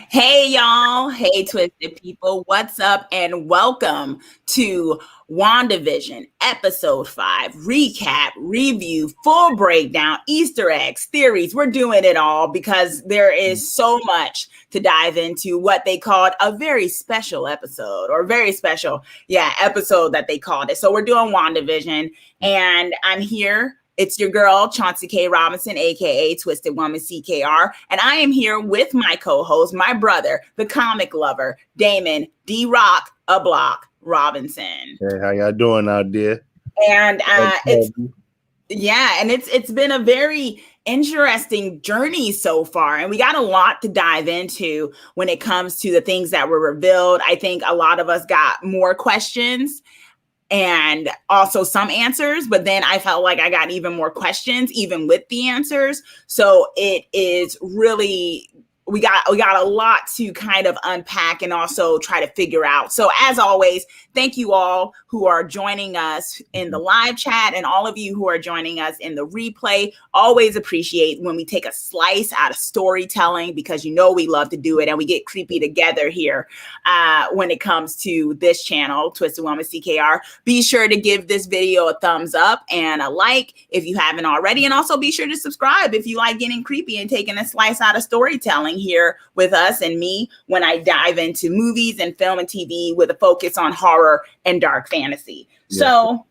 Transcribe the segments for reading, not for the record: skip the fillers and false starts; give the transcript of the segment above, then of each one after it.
Hey, y'all. Hey, Twisted people. What's up? And welcome to WandaVision Episode 5 recap, review, full breakdown, Easter eggs, theories. We're doing it all because there is so much to dive into what they called a very special episode or very special, episode that they called it. So we're doing WandaVision, and I'm here. It's your girl, Chauncey K. Robinson, aka Twisted Woman CKR. And I am here with my co-host, my brother, the comic lover, Damon D-Rock a Block Robinson. Hey, how y'all doing out there? And it's been a very interesting journey so far. And we got a lot to dive into when it comes to the things that were revealed. I think a lot of us got more questions and also some answers, but then I felt like I got even more questions, even with the answers. So it is really, we got a lot to kind of unpack and also try to figure out. So as always, thank you all who are joining us in the live chat and all of you who are joining us in the replay. Always appreciate when we take a slice out of storytelling, because you know we love to do it and we get creepy together here when it comes to this channel, Twisted Woman CKR. Be sure to give this video a thumbs up and a like if you haven't already, and also be sure to subscribe if you like getting creepy and taking a slice out of storytelling here with us and me when I dive into movies and film and TV with a focus on horror and dark fantasy. Yeah. So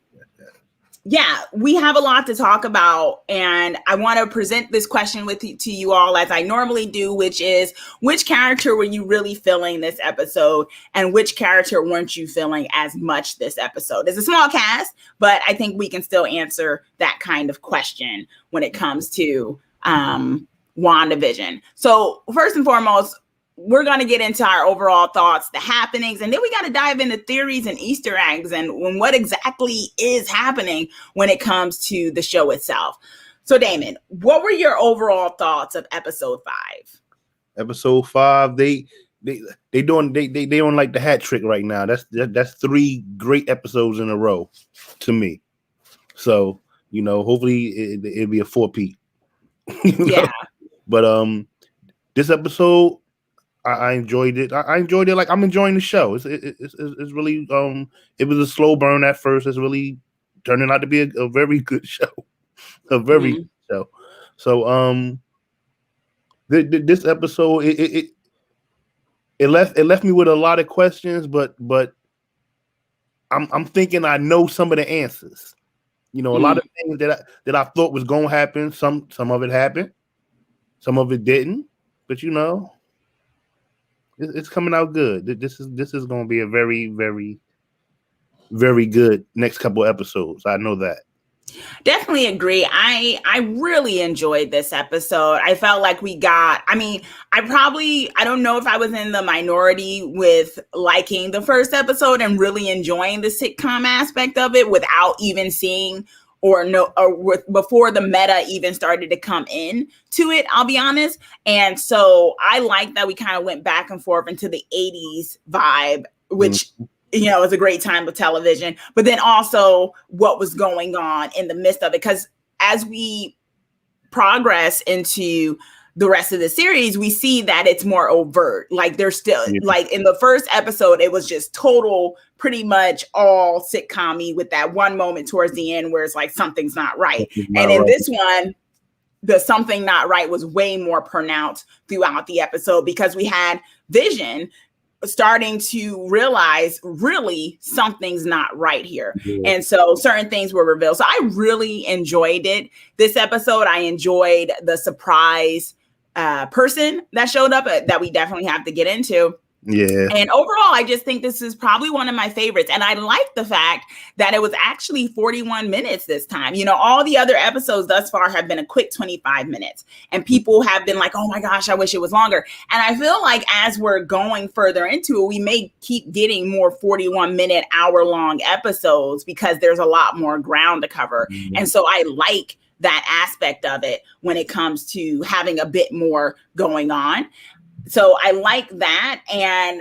we have a lot to talk about, and I want to present this question to you all as I normally do, which is, which character were you really feeling this episode, and which character weren't you feeling as much this episode? It's a small cast, but I think we can still answer that kind of question when it comes to WandaVision. So first and foremost, we're going to get into our overall thoughts, the happenings, and then we got to dive into theories and Easter eggs and what exactly is happening when it comes to the show itself. So Damon, what were your overall thoughts of episode 5? Episode 5, they doing like the hat trick right now. That's 3 great episodes in a row to me. So, hopefully it'll be a 4-peat. Yeah. But this episode, I enjoyed it. I enjoyed it like I'm enjoying the show. It's really it was a slow burn at first. It's really turning out to be a very good show, a very good show. So this episode it left me with a lot of questions, but I'm thinking I know some of the answers. A lot of things that I thought was gonna happen. Some of it happened, some of it didn't. But it's coming out good. This is going to be a very, very, very good next couple episodes. I know that. Definitely agree. I really enjoyed this episode. I felt like I don't know if I was in the minority with liking the first episode and really enjoying the sitcom aspect of it without even seeing before the meta even started to come in to it, I'll be honest. And so I like that we kind of went back and forth into the 80s vibe, which is a great time of television, but then also what was going on in the midst of it. Because as we progress into the rest of the series, we see that it's more overt. Like there's still like in the first episode, it was just total, pretty much all sitcom-y with that one moment towards the end where it's like something's not right. And in this one, the something not right was way more pronounced throughout the episode, because we had Vision starting to realize really something's not right here. And so certain things were revealed. So I really enjoyed it. This episode, I enjoyed the surprise person that showed up that we definitely have to get into. Yeah. And overall, I just think this is probably one of my favorites. And I like the fact that it was actually 41 minutes this time. All the other episodes thus far have been a quick 25 minutes. And people have been like, oh my gosh, I wish it was longer. And I feel like as we're going further into it, we may keep getting more 41-minute, hour-long episodes because there's a lot more ground to cover. And so I like that aspect of it when it comes to having a bit more going on. So I like that. And,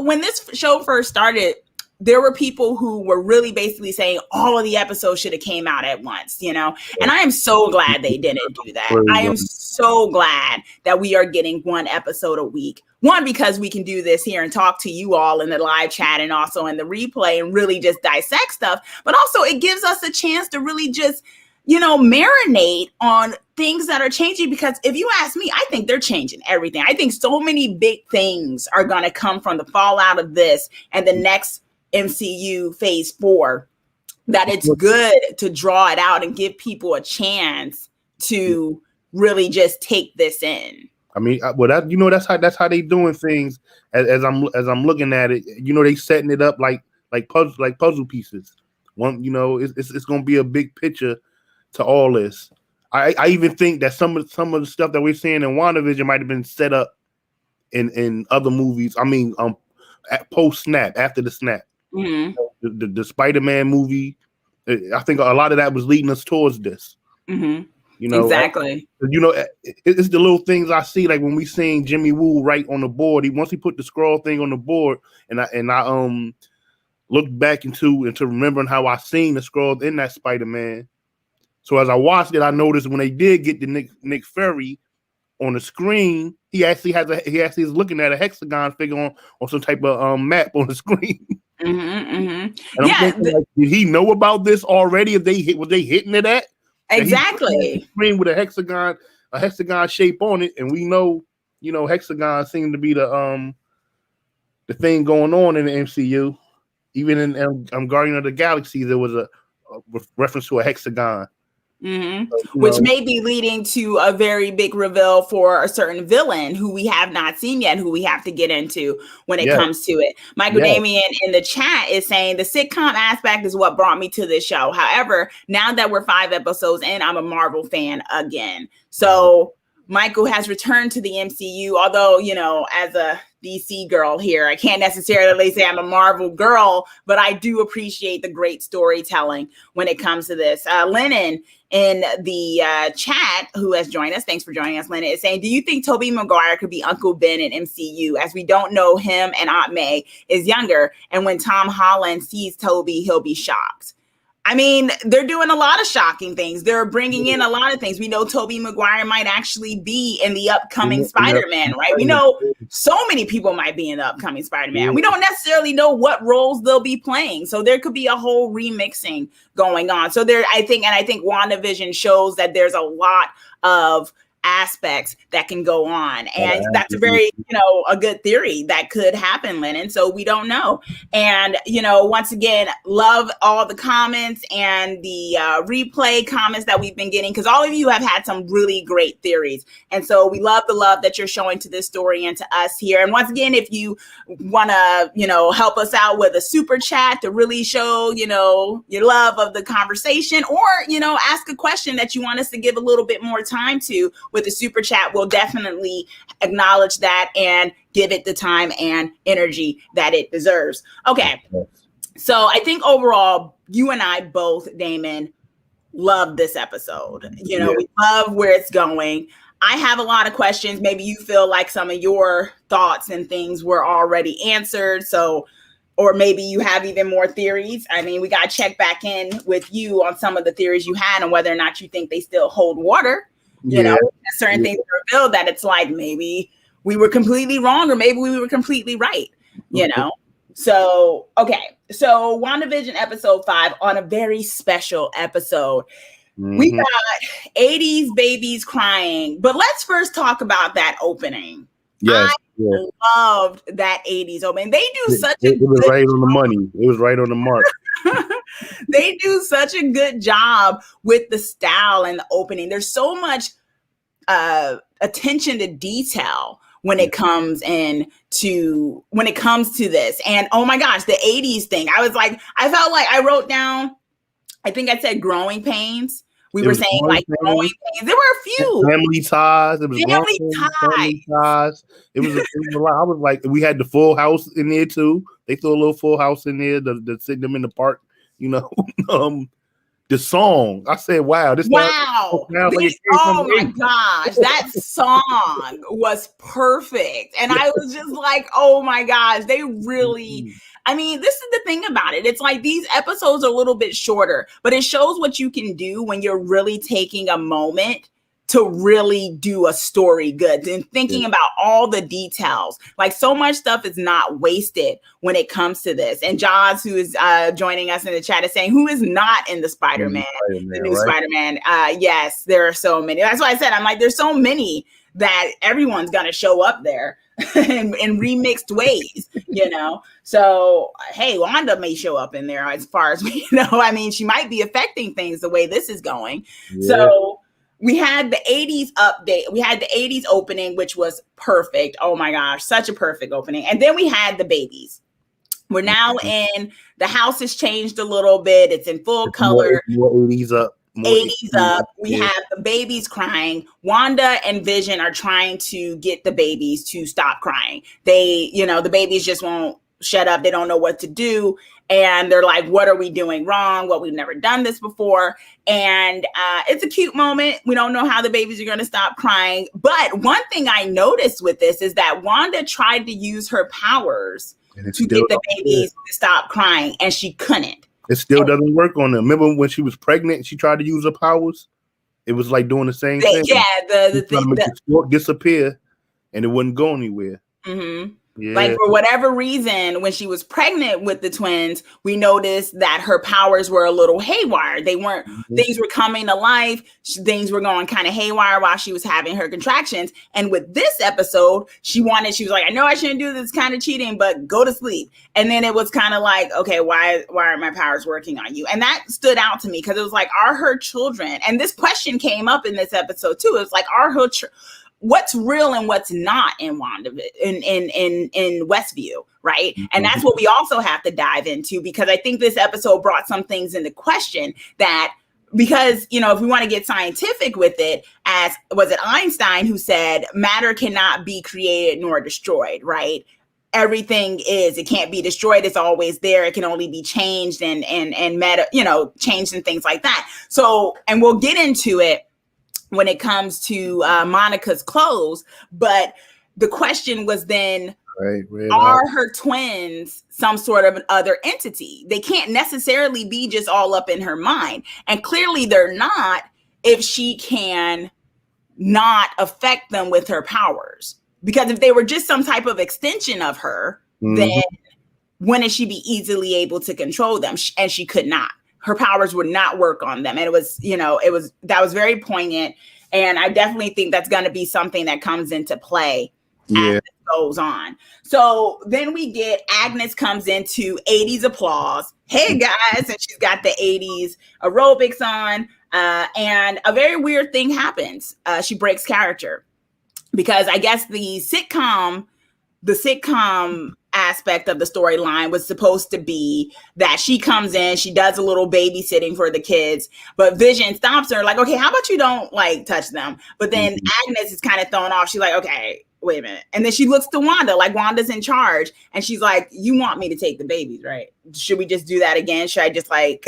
when this show first started, there were people who were really basically saying all of the episodes should have came out at once, you know? And I am so glad they didn't do that. I am so glad that we are getting one episode a week. One, because we can do this here and talk to you all in the live chat and also in the replay and really just dissect stuff. But also it gives us a chance to really just, you know, marinate on things that are changing, because if you ask me, I think they're changing everything. I think so many big things are going to come from the fallout of this and the next MCU phase 4, that it's good to draw it out and give people a chance to really just take this in. I mean, well, that, you know, that's how they doing things. As I'm looking at it, you know, they setting it up like puzzle pieces. One, you know, it's going to be a big picture to all this. I even think that some of the stuff that we're seeing in WandaVision might have been set up in other movies. I mean, post snap, after the snap, the Spider-Man movie. I think a lot of that was leading us towards this. You know, exactly. You know, it's the little things I see, like when we seen Jimmy Woo write on the board. Once he put the scroll thing on the board, and I looked back into remembering how I seen the scroll in that Spider-Man. So as I watched it, I noticed when they did get the Nick Fury on the screen, he actually is looking at a hexagon figure on some type of map on the screen. And I'm thinking, like, did he know about this already? Was they hitting it at? Exactly. Screen with a hexagon shape on it, and we know, you know, hexagon seem to be the thing going on in the MCU. Even in Guardian of the Galaxy, there was a reference to a hexagon. Which may be leading to a very big reveal for a certain villain who we have not seen yet, who we have to get into when it comes to it. Michael Damien in the chat is saying the sitcom aspect is what brought me to this show. However, now that we're 5 episodes in, I'm a Marvel fan again. So Michael has returned to the MCU, although, you know, as a DC girl here, I can't necessarily say I'm a Marvel girl, but I do appreciate the great storytelling when it comes to this. Lennon in the chat, who has joined us, thanks for joining us, Lennon, is saying, do you think Tobey Maguire could be Uncle Ben in MCU, as we don't know him and Aunt May is younger, and when Tom Holland sees Tobey, he'll be shocked? I mean, they're doing a lot of shocking things. They're bringing in a lot of things. We know Tobey Maguire might actually be in the upcoming Spider-Man, right? We know so many people might be in the upcoming Spider-Man. We don't necessarily know what roles they'll be playing. So there could be a whole remixing going on. So I think WandaVision shows that there's a lot of aspects that can go on, and that's a very, you know, a good theory that could happen, Lennon. So we don't know. And, you know, once again, love all the comments and the replay comments that we've been getting, because all of you have had some really great theories, and so we love the love that you're showing to this story and to us here. And once again, if you want to, you know, help us out with a super chat to really show, you know, your love of the conversation, or, you know, ask a question that you want us to give a little bit more time to with the super chat, we'll definitely acknowledge that and give it the time and energy that it deserves. Okay. So I think overall, you and I both, Damon, love this episode. You know, we love where it's going. I have a lot of questions. Maybe you feel like some of your thoughts and things were already answered. So, or maybe you have even more theories. I mean, we got to check back in with you on some of the theories you had and whether or not you think they still hold water. You know, certain things revealed that it's like maybe we were completely wrong or maybe we were completely right, you know? So, okay. So WandaVision episode 5 on a very special episode. We got 80s babies crying, but let's first talk about that opening. I loved that 80s opening. They do such a it was right on the money. It was right on the mark. They do such a good job with the style and the opening. There's so much attention to detail when it comes to this. And oh my gosh, the 80s thing. I was like, I felt like I wrote down, I think I said growing pains. We were saying like growing pains. There were a few. Family ties. It was family ties. It was a lot. I was like, we had the Full House in there too. They threw a little Full House in there to sit them in the park, you know. The song, I said, wow. Oh my gosh, that song was perfect. And I was just like, oh my gosh, they really, I mean, this is the thing about it. It's like these episodes are a little bit shorter, but it shows what you can do when you're really taking a moment to really do a story good and thinking about all the details. Like so much stuff is not wasted when it comes to this. And Jaws, who is joining us in the chat, is saying, who is not in the Spider-Man, the new Spider-Man? Yes, there are so many. That's why I said, I'm like, there's so many that everyone's going to show up there in remixed ways, you know? So, hey, Wanda may show up in there as far as we know. I mean, she might be affecting things the way this is going. So we had the 80s update. We had the 80s opening, which was perfect. Oh my gosh, such a perfect opening. And then we had the babies. We're now in, the house has changed a little bit. It's in full color. More 80s up. 80s up. We have the babies crying. Wanda and Vision are trying to get the babies to stop crying. They, you know, the babies just won't shut up. They don't know what to do. And they're like, what are we doing wrong? Well, we've never done this before. And it's a cute moment. We don't know how the babies are going to stop crying. But one thing I noticed with this is that Wanda tried to use her powers to get the babies to stop crying, and she couldn't. It still doesn't work on them. Remember when she was pregnant, she tried to use her powers? It was like doing the same thing. Yeah, the thing. The stroke disappear, and it wouldn't go anywhere. Mm-hmm. Yeah. Like for whatever reason, when she was pregnant with the twins, we noticed that her powers were a little haywire. They weren't, things were coming to life. Things were going kind of haywire while she was having her contractions. And with this episode, she was like, I know I shouldn't do this kind of cheating, but go to sleep. And then it was kind of like, okay, why aren't my powers working on you? And that stood out to me because it was like, are her children? And this question came up in this episode too. It's like, are her what's real and what's not in WandaVision, in Westview, right? And that's what we also have to dive into, because I think this episode brought some things into question that, because, you know, if we want to get scientific with it, as was it Einstein who said, matter cannot be created nor destroyed, right? Everything it can't be destroyed. It's always there. It can only be changed and changed and things like that. So, and we'll get into it when it comes to Monica's clothes, but the question was then, are her twins some sort of an other entity? They can't necessarily be just all up in her mind. And clearly they're not, if she can not affect them with her powers. Because if they were just some type of extension of her, then wouldn't she be easily able to control them? And she could not. Her powers would not work on them. And it was very poignant. And I definitely think that's going to be something that comes into play as it goes on. So then we get Agnes comes into 80s applause. Hey guys, and she's got the 80s aerobics on. And a very weird thing happens. She breaks character because I guess the sitcom aspect of the storyline was supposed to be that she comes in, she does a little babysitting for the kids, but Vision stops her like, okay, how about you don't like touch them? But then Agnes is kind of thrown off. She's like, okay, wait a minute. And then she looks to Wanda, like Wanda's in charge. And she's like, you want me to take the babies, right? Should we just do that again? Should I just like,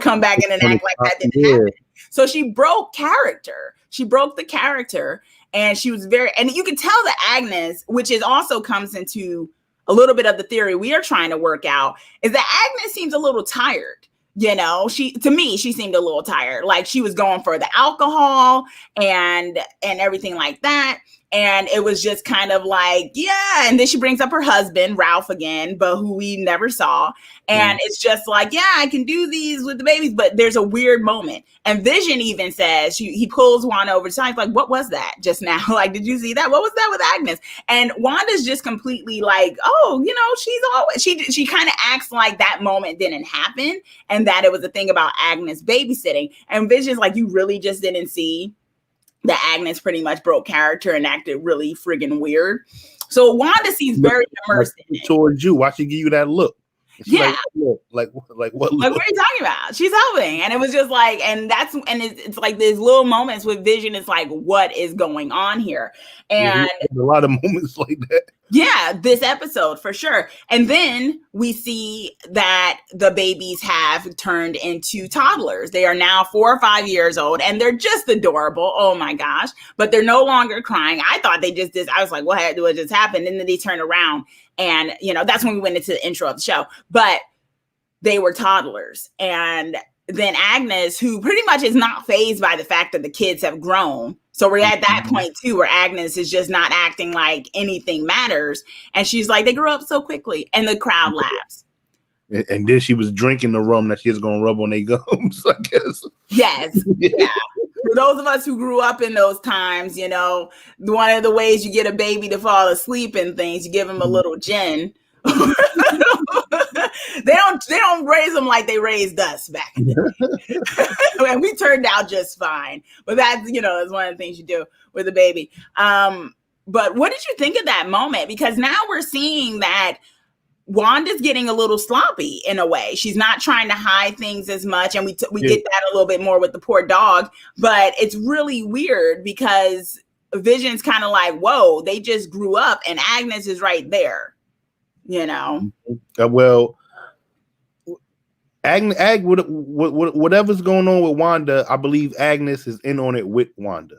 come back in and act like that didn't happen? So she broke character. She broke the character. And she was and you can tell that Agnes, which is also comes into a little bit of the theory we are trying to work out, is that Agnes seems a little tired. To me, she seemed a little tired. Like she was going for the alcohol and everything like that. And it was just kind of like, yeah. And then she brings up her husband, Ralph again, but who we never saw. And it's just like, yeah, I can do these with the babies. But there's a weird moment. And Vision even says, he pulls Wanda over the side. Like, what was that just now? Like, did you see that? What was that with Agnes? And Wanda's just completely like, oh, she's always, she kind of acts like that moment didn't happen. And that it was a thing about Agnes babysitting. And Vision's like, you really just didn't see that Agnes pretty much broke character and acted really friggin' weird. So Wanda seems very immersed in it. Towards you, why she give you that look? Yeah. Like what look? Like, what are you talking about? She's helping. And it was just like, and it's like these little moments with Vision. It's like, what is going on here? And a lot of moments like that. Yeah, this episode for sure. And then we see that the babies have turned into toddlers. They are now 4 or 5 years old and they're just adorable. Oh my gosh. But they're no longer crying. I thought they just did. I was like, what just happened? And then they turn around and, that's when we went into the intro of the show. But they were toddlers. And then Agnes, who pretty much is not fazed by the fact that the kids have grown. So we're at that point too, where Agnes is just not acting like anything matters. And she's like, they grew up so quickly. And the crowd laughs. And then she was drinking the rum that she was going to rub on their gums, I guess. Yes. Yeah. For those of us who grew up in those times, one of the ways you get a baby to fall asleep and things, you give them a little gin. They don't raise them like they raised us back in the day. And we turned out just fine. But that's that's one of the things you do with a baby. But what did you think of that moment? Because now we're seeing that Wanda's getting a little sloppy in a way. She's not trying to hide things as much, and we get that a little bit more with the poor dog. But it's really weird because Vision's kind of like, whoa, they just grew up, and Agnes is right there. Well, whatever's going on with Wanda, I believe Agnes is in on it with Wanda.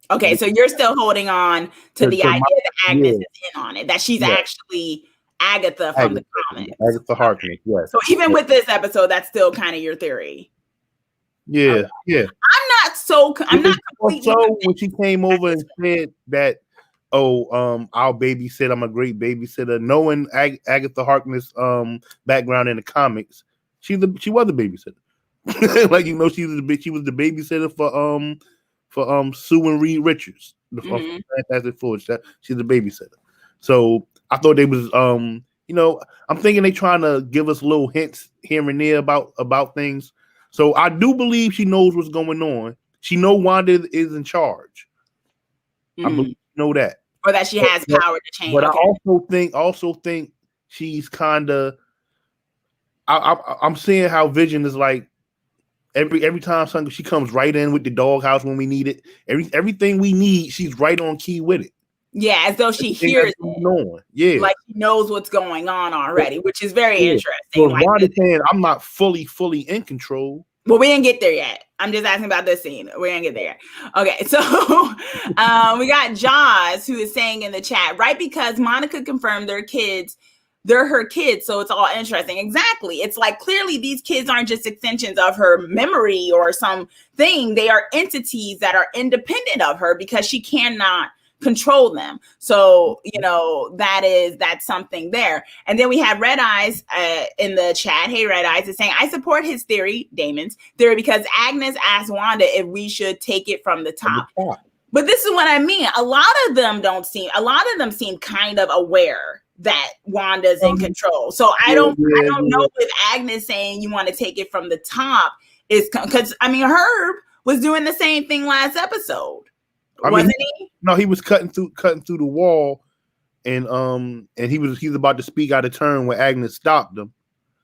Okay, so you're still holding on to the idea that Agnes is in on it, that she's actually Agatha from the comics. Agatha Harkness, yes. So even with this episode, that's still kind of your theory. Yeah, yeah. I'm not completely. So when she came over and said that, I'll babysit. I'm a great babysitter. Knowing Agatha Harkness' background in the comics, she was a babysitter. Like she was the babysitter for Sue and Reed Richards, the Fantastic Four. She's the babysitter. So I thought they was I'm thinking they trying to give us little hints here and there about things. So I do believe she knows what's going on. She know Wanda is in charge. I believe know that. Or that she has power to change. But I also think she's kind of. I'm seeing how Vision is like every time she comes right in with the doghouse when we need it. Everything we need, she's right on key with it. Yeah, as though she hears it. Yeah, like she knows what's going on already, which is very interesting. So Wanda's saying, I'm not fully in control. Well, we didn't get there yet. I'm just asking about this scene. We're going to get there. Okay, so we got Jaws, who is saying in the chat, right, because Monica confirmed they're her kids, so it's all interesting. Exactly. It's like clearly these kids aren't just extensions of her memory or something. They are entities that are independent of her because she cannot control them. So, that's something there. And then we have Red Eyes in the chat. Hey, Red Eyes is saying, I support his theory, Damon's theory, because Agnes asked Wanda if we should take it from the top. But this is what I mean. A lot of them seem kind of aware that Wanda's in control. So I don't know if Agnes saying you want to take it from the top is because Herb was doing the same thing last episode. Wasn't he? No, he was cutting through the wall, and he was about to speak out of turn when Agnes stopped him.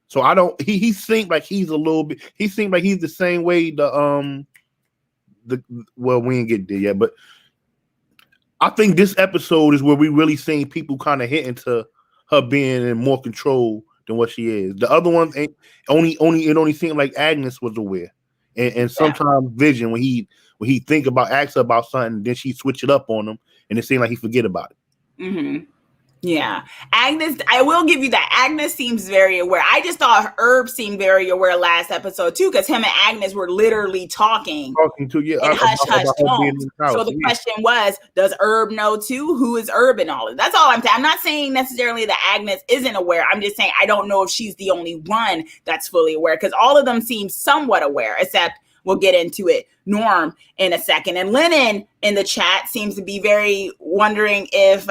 So I don't. He seemed like he's a little bit. He seemed like he's the same way. Well, we didn't get there yet, but I think this episode is where we really seen people kind of hit into her being in more control than what she is. The other one ain't only seemed like Agnes was aware, and sometimes Vision when he asks her about something, then she switch it up on him, and it seemed like he forget about it. Mm-hmm. Yeah, Agnes, I will give you that. Agnes seems very aware. I just thought Herb seemed very aware last episode too, because him and Agnes were literally talking to in hush tones. So the question was, does Herb know too? Who is Herb and all of that? That's all I'm saying. I'm not saying necessarily that Agnes isn't aware. I'm just saying I don't know if she's the only one that's fully aware, because all of them seem somewhat aware, except we'll get into it, Norm, in a second. And Lennon in the chat seems to be very wondering if,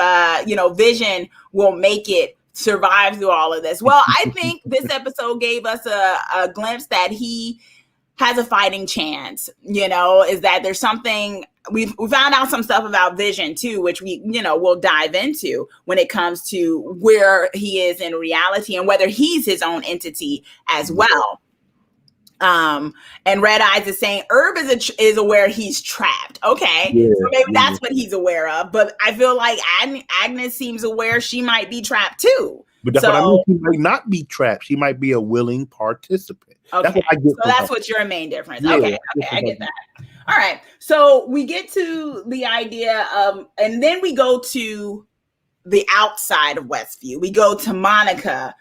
Vision will make it survive through all of this. Well, I think this episode gave us a glimpse that he has a fighting chance, is that there's something, we found out some stuff about Vision too, which we'll dive into when it comes to where he is in reality and whether he's his own entity as well. And Red Eyes is saying Herb is aware he's trapped. Okay, so maybe that's what he's aware of. But I feel like Agnes seems aware she might be trapped too. But that's what I mean. She might not be trapped. She might be a willing participant. Okay, that's what I get. So that's what your main difference. Yeah, okay, I get that. All right, so we get to the idea of, and then we go to the outside of Westview. We go to Monica,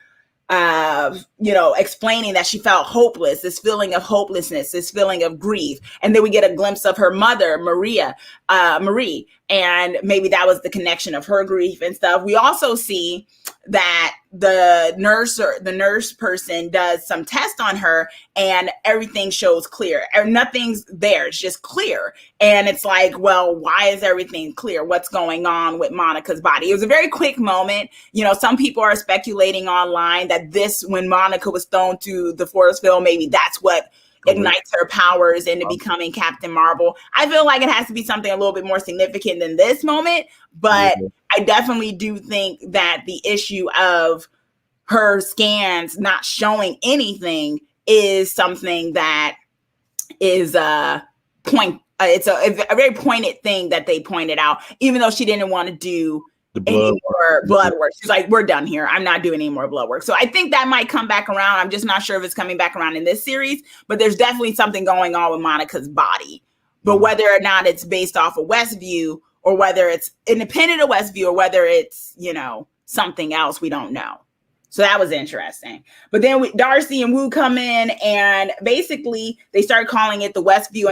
explaining that she felt hopeless, this feeling of hopelessness, this feeling of grief. And then we get a glimpse of her mother, Marie, and maybe that was the connection of her grief and stuff. We also see that the nurse person does some test on her and everything shows clear. Nothing's there. It's just clear. And it's like, well, why is everything clear? What's going on with Monica's body? It was a very quick moment. Some people are speculating online that when Monica was thrown to the force field, maybe that's what ignites her powers into becoming Captain Marvel. I feel like it has to be something a little bit more significant than this moment, but I definitely do think that the issue of her scans not showing anything is something that is it's a very pointed thing that they pointed out, even though she didn't want to do any more blood work. She's like, we're done here. I'm not doing any more blood work. So I think that might come back around. I'm just not sure if it's coming back around in this series, but there's definitely something going on with Monica's body. But whether or not it's based off of Westview, or whether it's independent of Westview, or whether it's, something else, we don't know. So that was interesting. But then Darcy and Wu come in, and basically they start calling it the Westview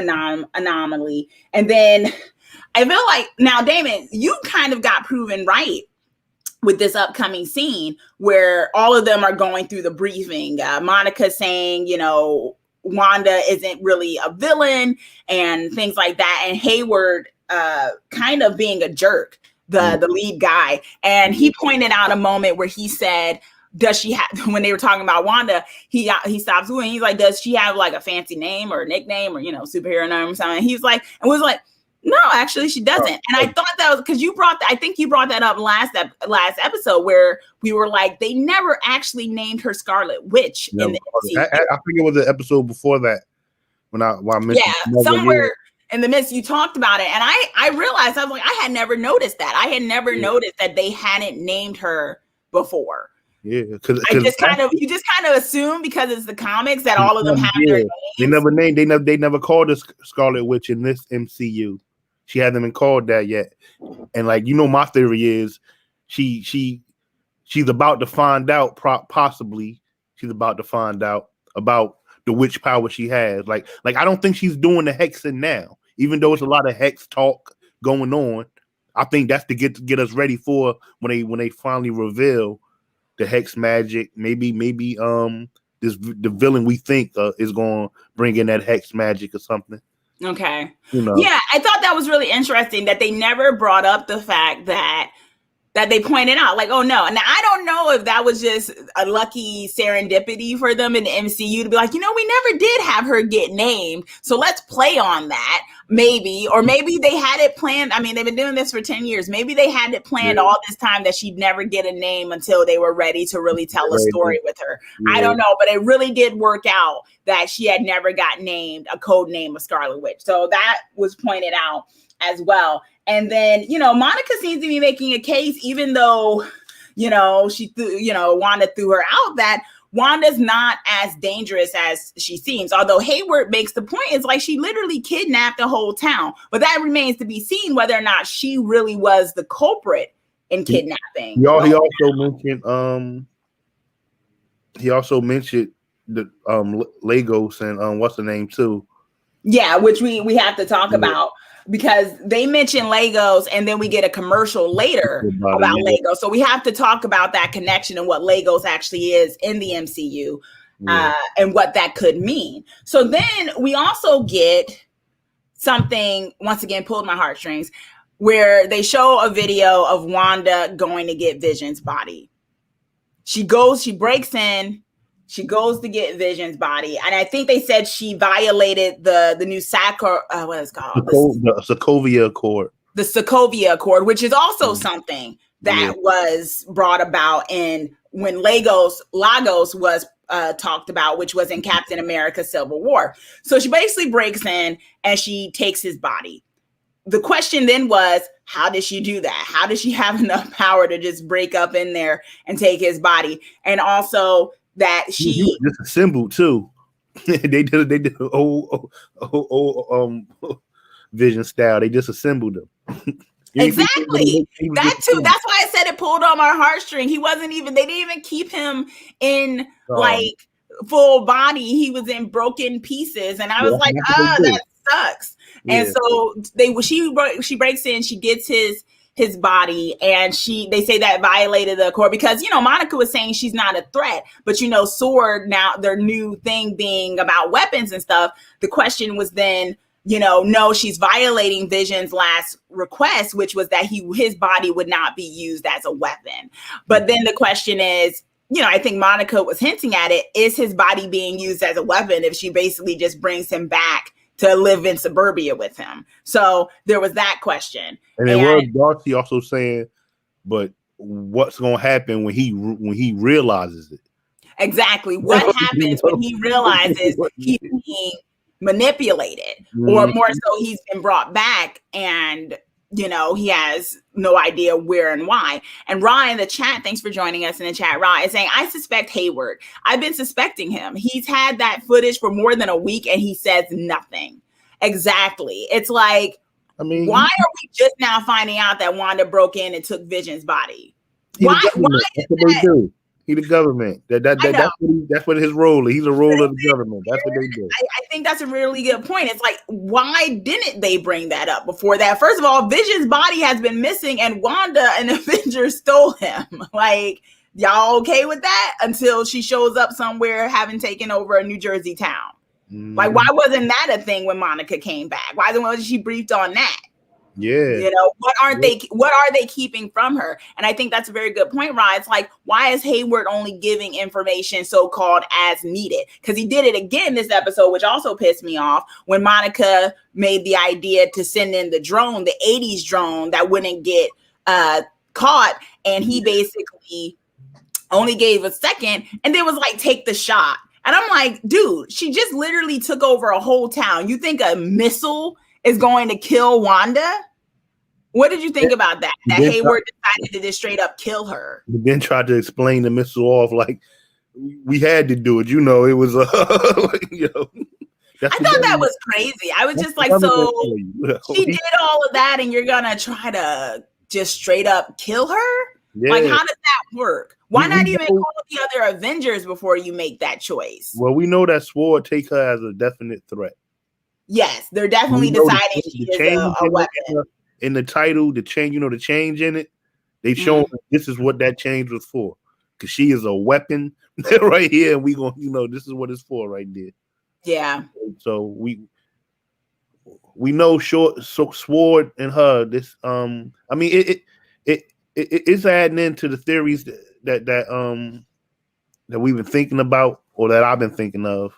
anomaly. And then I feel like, now, Damon, you kind of got proven right with this upcoming scene where all of them are going through the briefing. Monica saying, Wanda isn't really a villain and things like that. And Hayward kind of being a jerk, the lead guy. And he pointed out a moment where he said, does she have, when they were talking about Wanda, he stops and he's like, does she have like a fancy name or a nickname or, superhero name or something? And he's like, and was like, no, actually she doesn't. And I thought that was because I think you brought that up last episode where we were like, they never actually named her Scarlet Witch in the MCU. I think it was the episode before that when I mentioned somewhere in the midst you talked about it. And I realized, I was like, I had never noticed that. I had never noticed that they hadn't named her before. Yeah, you just kind of assume because it's the comics that all of them have their names. They never called her Scarlet Witch in this MCU. She hasn't been called that yet. And my theory is she's about to find out, possibly she's about to find out about the witch power she has. Like I don't think she's doing the hexing now, even though it's a lot of hex talk going on. I think that's to get us ready for when they finally reveal the hex magic. Maybe the villain we think is going to bring in that hex magic or something. Okay. Yeah, I thought that was really interesting that they never brought up the fact that they pointed out, like, oh no. And I don't know if that was just a lucky serendipity for them in the MCU to be like, we never did have her get named, so let's play on that. Maybe, or maybe they had it planned. I mean, they've been doing this for 10 years. Maybe they had it planned all this time that she'd never get a name until they were ready to really tell a story with her. Yeah. I don't know, but it really did work out that she had never got named a code name of Scarlet Witch. So that was pointed out as well. And then, Monica seems to be making a case, even though, Wanda threw her out, that Wanda's not as dangerous as she seems. Although Hayward makes the point, it's like she literally kidnapped the whole town. But that remains to be seen whether or not she really was the culprit in kidnapping. He also mentioned the Lagos and what's the name too. Yeah, which we have to talk about. Because they mention Legos and then we get a commercial later about Legos. So we have to talk about that connection and what Legos actually is in the MCU and what that could mean. So then we also get something, once again, pulled my heartstrings, where they show a video of Wanda going to get Vision's body. She breaks in, she goes to get Vision's body. And I think they said she violated the new what is it called? The Sokovia Accord. The Sokovia Accord, which is also something that was brought about in when Lagos was talked about, which was in Captain America Civil War. So she basically breaks in and she takes his body. The question then was, how did she do that? How did she have enough power to just break up in there and take his body? And also that she disassembled too. they did old Vision style. They disassembled them. Exactly. That too. That's why I said it pulled on my heartstring. He wasn't even, they didn't even keep him in like full body. He was in broken pieces. And I was like, that sucks. Yeah. And so she breaks in, she gets his body, and they say that violated the accord because, you know, Monica was saying she's not a threat, but, you know, SWORD, now their new thing being about weapons and stuff, the question was then, you know, no, she's violating Vision's last request, which was that his body would not be used as a weapon. But then the question is, you know, I think Monica was hinting at it, is his body being used as a weapon if she basically just brings him back to live in suburbia with him? So there was that question. And it was Darcy also saying, but what's going to happen when he realizes it? Exactly. What happens when he realizes he's being manipulated, or more so he's been brought back and, you know, he has no idea where and why. And Ra in the chat, thanks for joining us in the chat. Ra is saying, I suspect Hayward. I've been suspecting him. He's had that footage for more than a week and he says nothing. Exactly. It's like, I mean, why are we just now finding out that Wanda broke in and took Vision's body? Why is that? He's the government. That's what his role is. He's a role of the government. That's what they do. I think that's a really good point. It's like, why didn't they bring that up before that? First of all, Vision's body has been missing and Wanda and Avengers stole him. Like, y'all okay with that? Until she shows up somewhere having taken over a New Jersey town. Like, why wasn't that a thing when Monica came back? Why wasn't she briefed on that? Yeah. You know, what are they keeping from her? And I think that's a very good point, Rod. It's like, why is Hayward only giving information so-called as needed? Because he did it again this episode, which also pissed me off, when Monica made the idea to send in the drone, the 80s drone that wouldn't get caught. And he basically only gave a second and then was like, take the shot. And I'm like, dude, she just literally took over a whole town. You think a missile is going to kill Wanda? What did you think about that? That Hayward decided to just straight up kill her. But then tried to explain the missile off like we had to do it. You know, it was you know. I thought that was crazy. I was just like, so she did all of that and you're gonna try to just straight up kill her? Yeah. Like, how does that work? Why not even call the other Avengers before you make that choice? Well, we know that SWORD take her as a definite threat. Yes, they're definitely deciding she is a weapon. In the title, the change in it, they've shown this is what that change was for. Because she is a weapon right here, and we gonna, you know, this is what it's for right there. Yeah. So we know SWORD and her. This I mean it's adding into the theories that we've been thinking about, or that I've been thinking of.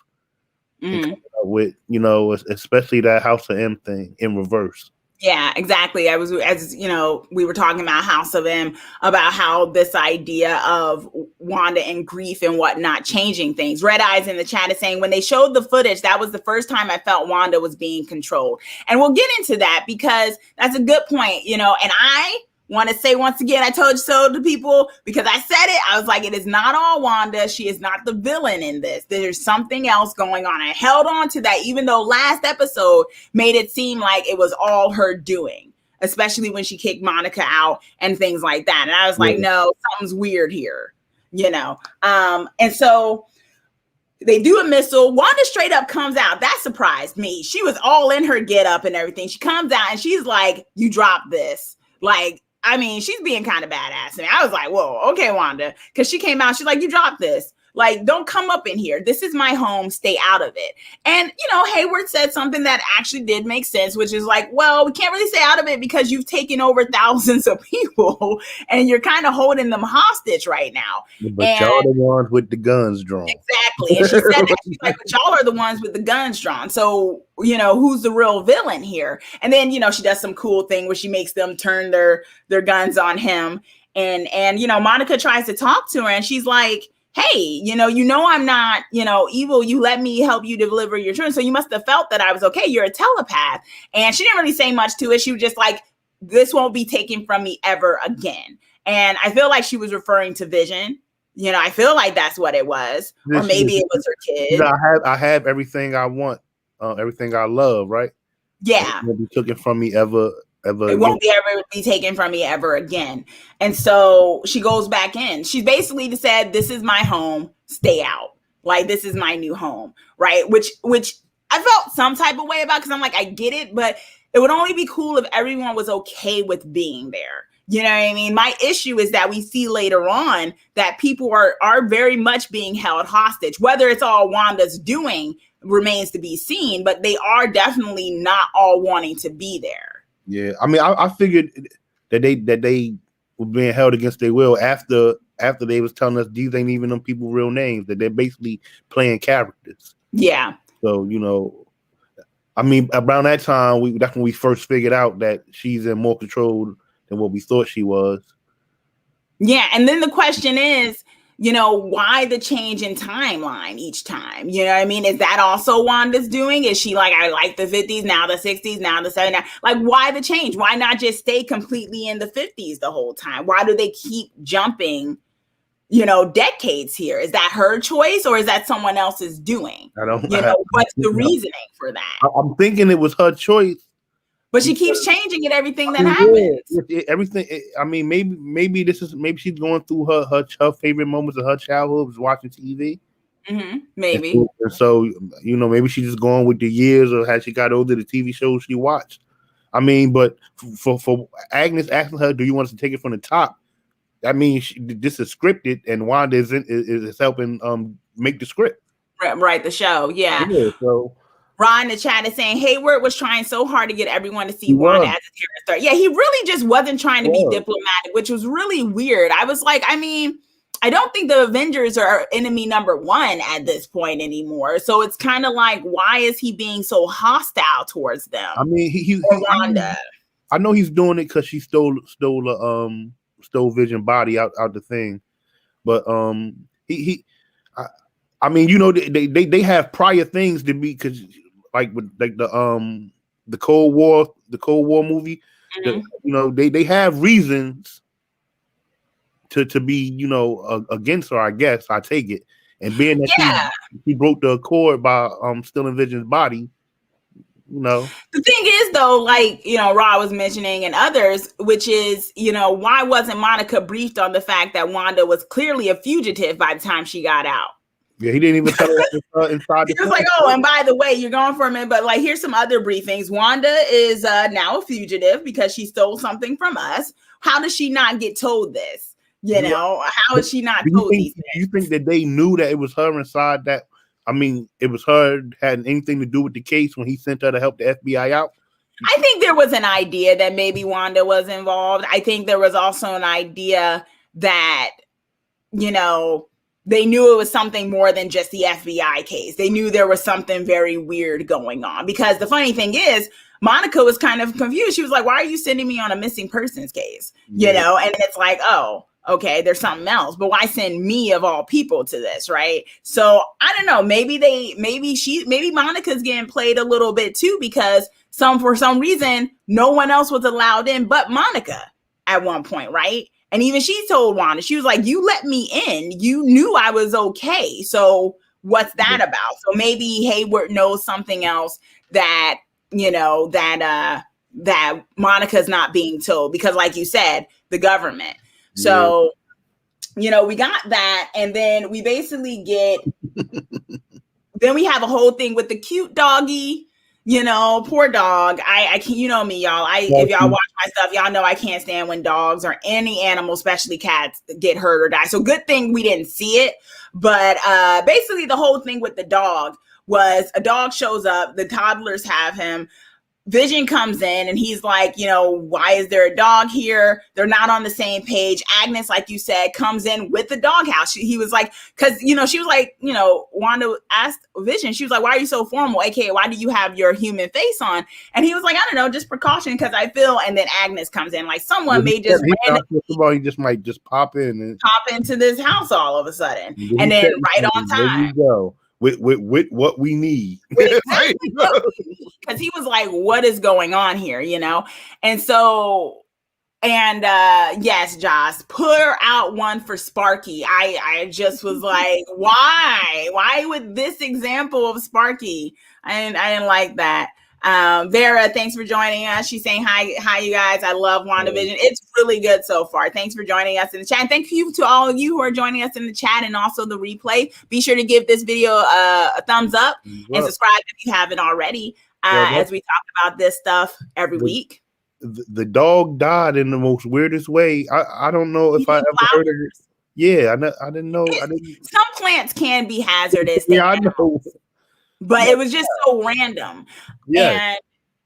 With, you know, especially that House of M thing in reverse. Yeah, exactly. As you know, we were talking about House of M, about how this idea of Wanda and grief and whatnot changing things. Red Eyes in the chat is saying, when they showed the footage, that was the first time I felt Wanda was being controlled. And we'll get into that because that's a good point, you know, and I want to say once again, I told you so to people, because I said it. I was like, it is not all Wanda. She is not the villain in this. There's something else going on. I held on to that, even though last episode made it seem like it was all her doing, especially when she kicked Monica out and things like that. And I was like, no, something's weird here, you know? And so they do a missile. Wanda straight up comes out. That surprised me. She was all in her get up and everything. She comes out and she's like, you dropped this. Like, I mean, she's being kind of badass. And I was like, whoa, okay, Wanda. Because she came out, she's like, you dropped this. Like, don't come up in here. This is my home. Stay out of it. And, you know, Hayward said something that actually did make sense, which is like, well, we can't really stay out of it because you've taken over thousands of people and you're kind of holding them hostage right now. But y'all the ones with the guns drawn. Exactly. And she said that, she's like, but y'all are the ones with the guns drawn. So, you know, who's the real villain here? And then, you know, she does some cool thing where she makes them turn their guns on him. And Monica tries to talk to her, and she's like, hey, I'm not, evil. You let me help you deliver your children. So you must have felt that I was okay. You're a telepath. And she didn't really say much to it. She was just like, this won't be taken from me ever again. And I feel like she was referring to Vision. I feel like that's what it was. Or maybe it was her kid. I have everything I want, everything I love, right? Yeah. It won't be taken from me ever. It won't be taken from me ever again. And so she goes back in. She basically said, this is my home, stay out. Like, this is my new home, right? Which I felt some type of way about, because I'm like, I get it, but it would only be cool if everyone was okay with being there. You know what I mean? My issue is that we see later on that people are very much being held hostage. Whether it's all Wanda's doing remains to be seen, but they are definitely not all wanting to be there. Yeah, I mean, I figured that they were being held against their will after they was telling us these ain't even them people real names, that they're basically playing characters. Yeah. So, I mean, around that time, that's when we first figured out that she's in more control than what we thought she was. Yeah, and then the question is, why the change in timeline each time? You know what I mean? Is that also Wanda's doing? Is she like, I like the 50s, now the 60s, now the 70s? Like, why the change? Why not just stay completely in the 50s the whole time? Why do they keep jumping, decades here? Is that her choice, or is that someone else's doing? I don't what's the reasoning for that? I'm thinking it was her choice. But she keeps changing it, everything that happens. Everything. I mean, maybe she's going through her favorite moments of her childhood was watching TV. Mm-hmm, maybe. And so, maybe she's just going with the years of how she got older, the TV shows she watched. I mean, but for Agnes asking her, do you want us to take it from the top? That means this is scripted, and Wanda is helping make the script. Right, the show. Yeah. So. Ron in the chat is saying Hayward was trying so hard to get everyone to see Wanda as a terrorist threat. Yeah, he really just wasn't trying to be diplomatic, which was really weird. I was like, I mean, I don't think the Avengers are enemy number one at this point anymore. So it's kind of like, why is he being so hostile towards them? I mean, he Wanda. I know he's doing it because she stole Vision body out the thing, but I mean, they have prior things to be, because like with like the Cold War movie, mm-hmm. They have reasons to be against her. I guess I take it, and being that she broke the accord by stealing Vision's body. The thing is, though, like, Ra was mentioning and others, which is, why wasn't Monica briefed on the fact that Wanda was clearly a fugitive by the time she got out? Yeah, he didn't even tell her inside. He was like, oh, and by the way, you're going for a minute, but like, here's some other briefings. Wanda is now a fugitive because she stole something from us. How does she not get told this? How is she not told these things? Do you think that they knew that it was her inside that? I mean, it was her, had anything to do with the case when he sent her to help the FBI out? I think there was an idea that maybe Wanda was involved. I think there was also an idea that, they knew it was something more than just the FBI case. They knew there was something very weird going on, because the funny thing is, Monica was kind of confused. She was like, why are you sending me on a missing persons case? And it's like, oh, okay, there's something else, but why send me of all people to this? Right. So I don't know, maybe Monica's getting played a little bit too, because for some reason, no one else was allowed in but Monica at one point. Right. And even she told Wanda, she was like, you let me in. You knew I was okay. So what's that about? So maybe Hayward knows something else that, that Monica's not being told, because like you said, the government. So, we got that. And then we basically then we have a whole thing with the cute doggy. Poor dog. I can't, me, y'all. If y'all watch my stuff, y'all know I can't stand when dogs or any animal, especially cats, get hurt or die. So good thing we didn't see it. But basically the whole thing with the dog was, a dog shows up, the toddlers have him. Vision comes in and he's like, why is there a dog here? They're not on the same page. Agnes, like you said, comes in with the doghouse. He was like, because, she was like, Wanda asked Vision, she was like, why are you so formal? AKA, why do you have your human face on? And he was like, I don't know, just precaution because I feel. And then Agnes comes in, like someone may just randomly, he just might just pop in and pop into this house all of a sudden. And then right on time. There you go. With what we need. Exactly. Because he was like, what is going on here, And so, and yes, Josh, put out one for Sparky. I just was like, why with this example of Sparky? I didn't like that. Vera, thanks for joining us. She's saying hi, you guys. I love WandaVision. It's really good so far. Thanks for joining us in the chat. And thank you to all of you who are joining us in the chat and also the replay. Be sure to give this video a thumbs up and subscribe if you haven't already. As we talk about this stuff every week. The dog died in the most weirdest way. I don't know if I ever heard of it. Yeah, I didn't know. Some plants can be hazardous. Yeah, I know. But it was just so random. Yeah. And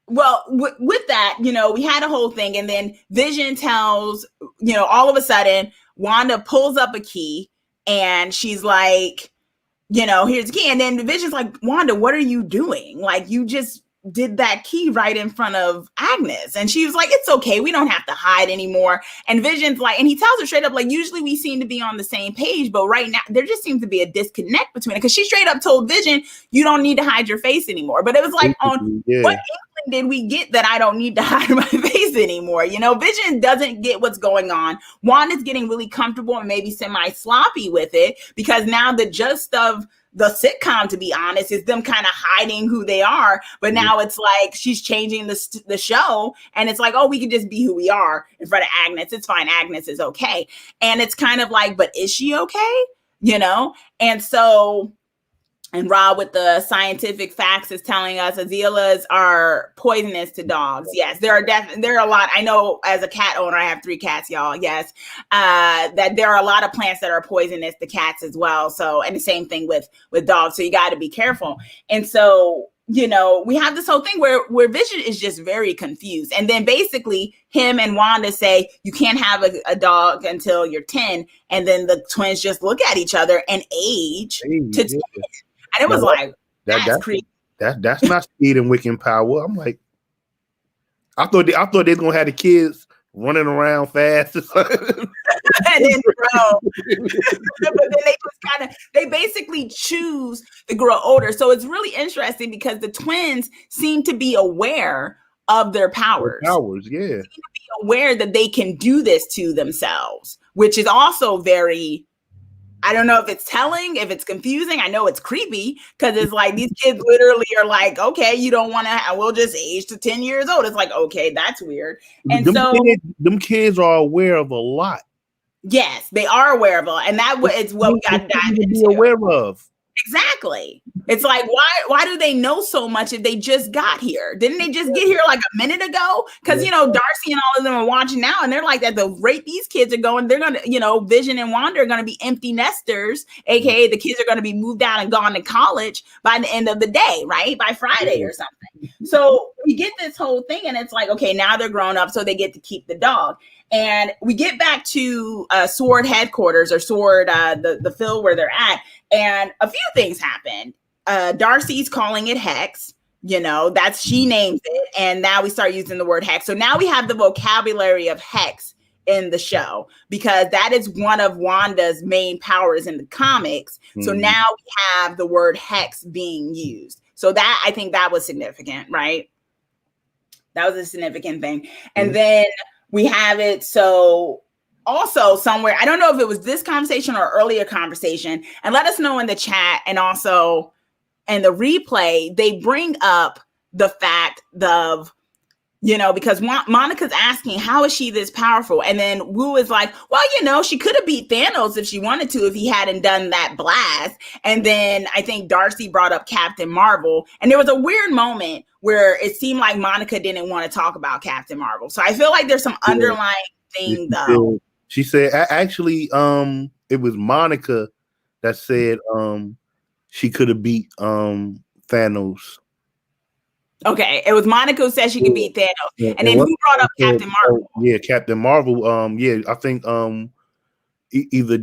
well, with that, we had a whole thing. And then Vision tells, all of a sudden, Wanda pulls up a key and she's like, here's the key. And then the Vision's like, Wanda, what are you doing? Like, you just did that key right in front of Agnes. And she was like, it's okay. We don't have to hide anymore. And Vision's like, and he tells her straight up, like, usually we seem to be on the same page, but right now there just seems to be a disconnect between it. Because she straight up told Vision, you don't need to hide your face anymore. But it was like, what inkling did we get that I don't need to hide my face anymore? Vision doesn't get what's going on. Wanda's getting really comfortable and maybe semi-sloppy with it because now the gist of the sitcom, to be honest, is them kind of hiding who they are. But now it's like she's changing the show. And it's like, oh, we can just be who we are in front of Agnes. It's fine. Agnes is okay. And it's kind of like, but is she okay? And so, and Rob with the scientific facts is telling us azelas are poisonous to dogs. Yes, there are a lot. I know as a cat owner, I have 3 cats, y'all. Yes, that there are a lot of plants that are poisonous to cats as well. So, and the same thing with dogs. So you got to be careful. And so, we have this whole thing where Vision is just very confused. And then basically him and Wanda say, you can't have a dog until you're 10. And then the twins just look at each other and age to 10. And it was that's creepy. That's not speed and wicked power. I'm like, I thought they were gonna have the kids running around fast. And then grow. But then they basically choose to grow older. So it's really interesting because the twins seem to be aware of their powers. Yeah. They seem to be aware that they can do this to themselves, which is also very, I don't know if it's telling, if it's confusing. I know it's creepy because it's like these kids literally are like, okay, you don't want to, we'll just age to 10 years old. It's like, okay, that's weird. And them kids are aware of a lot. Yes, they are aware of it. And that is what we got to dive into. Be aware of. Exactly. It's like, why do they know so much if they just got here? Didn't they just get here like a minute ago? Because, Darcy and all of them are watching now and they're like, at the rate these kids are going, they're going to, Vision and Wanda are going to be empty nesters, aka the kids are going to be moved out and gone to college by the end of the day, right? By Friday or something. So we get this whole thing and it's like, okay, now they're grown up, so they get to keep the dog. And we get back to Sword headquarters or Sword, the field where they're at. And a few things happen. Darcy's calling it Hex. She names it. And now we start using the word Hex. So now we have the vocabulary of Hex in the show because that is one of Wanda's main powers in the comics. So now we have the word Hex being used. So that, I think that was significant, right? That was a significant thing. And then we have it. So also somewhere, I don't know if it was this conversation or earlier conversation, and let us know in the chat and also in the replay, they bring up the fact of, because Monica's asking, how is she this powerful? And then Wu is like, well, she could have beat Thanos if she wanted to, if he hadn't done that blast. And then I think Darcy brought up Captain Marvel. And there was a weird moment where it seemed like Monica didn't want to talk about Captain Marvel. So I feel like there's some underlying thing though. She said, actually, it was Monica that said she could have beat Thanos. Okay, it was Monica who said she could beat Thanos, and then who brought up Captain Marvel? Yeah, Captain Marvel. Yeah, I think either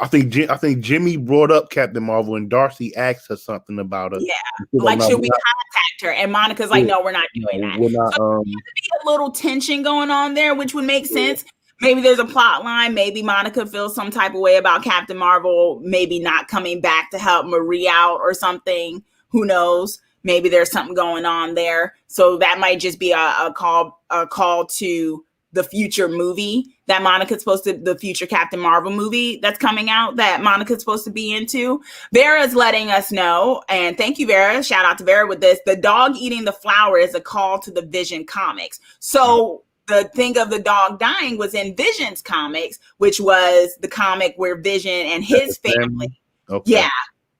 I think Jimmy brought up Captain Marvel, and Darcy asked her something about her. Yeah, like should we contact her? And Monica's like, no, we're not doing that. We're not. So there could be a little tension going on there, which would make sense. Maybe there's a plot line. Maybe Monica feels some type of way about Captain Marvel, maybe not coming back to help Marie out or something. Who knows? Maybe there's something going on there. So that might just be a call to the future movie that Monica's supposed to, the future Captain Marvel movie that's coming out that Monica's supposed to be into. Vera's letting us know, and thank you, Vera. Shout out to Vera with this. The dog eating the flower is a call to the Vision comics. So the thing of the dog dying was in Vision's comics, which was the comic where Vision and his family,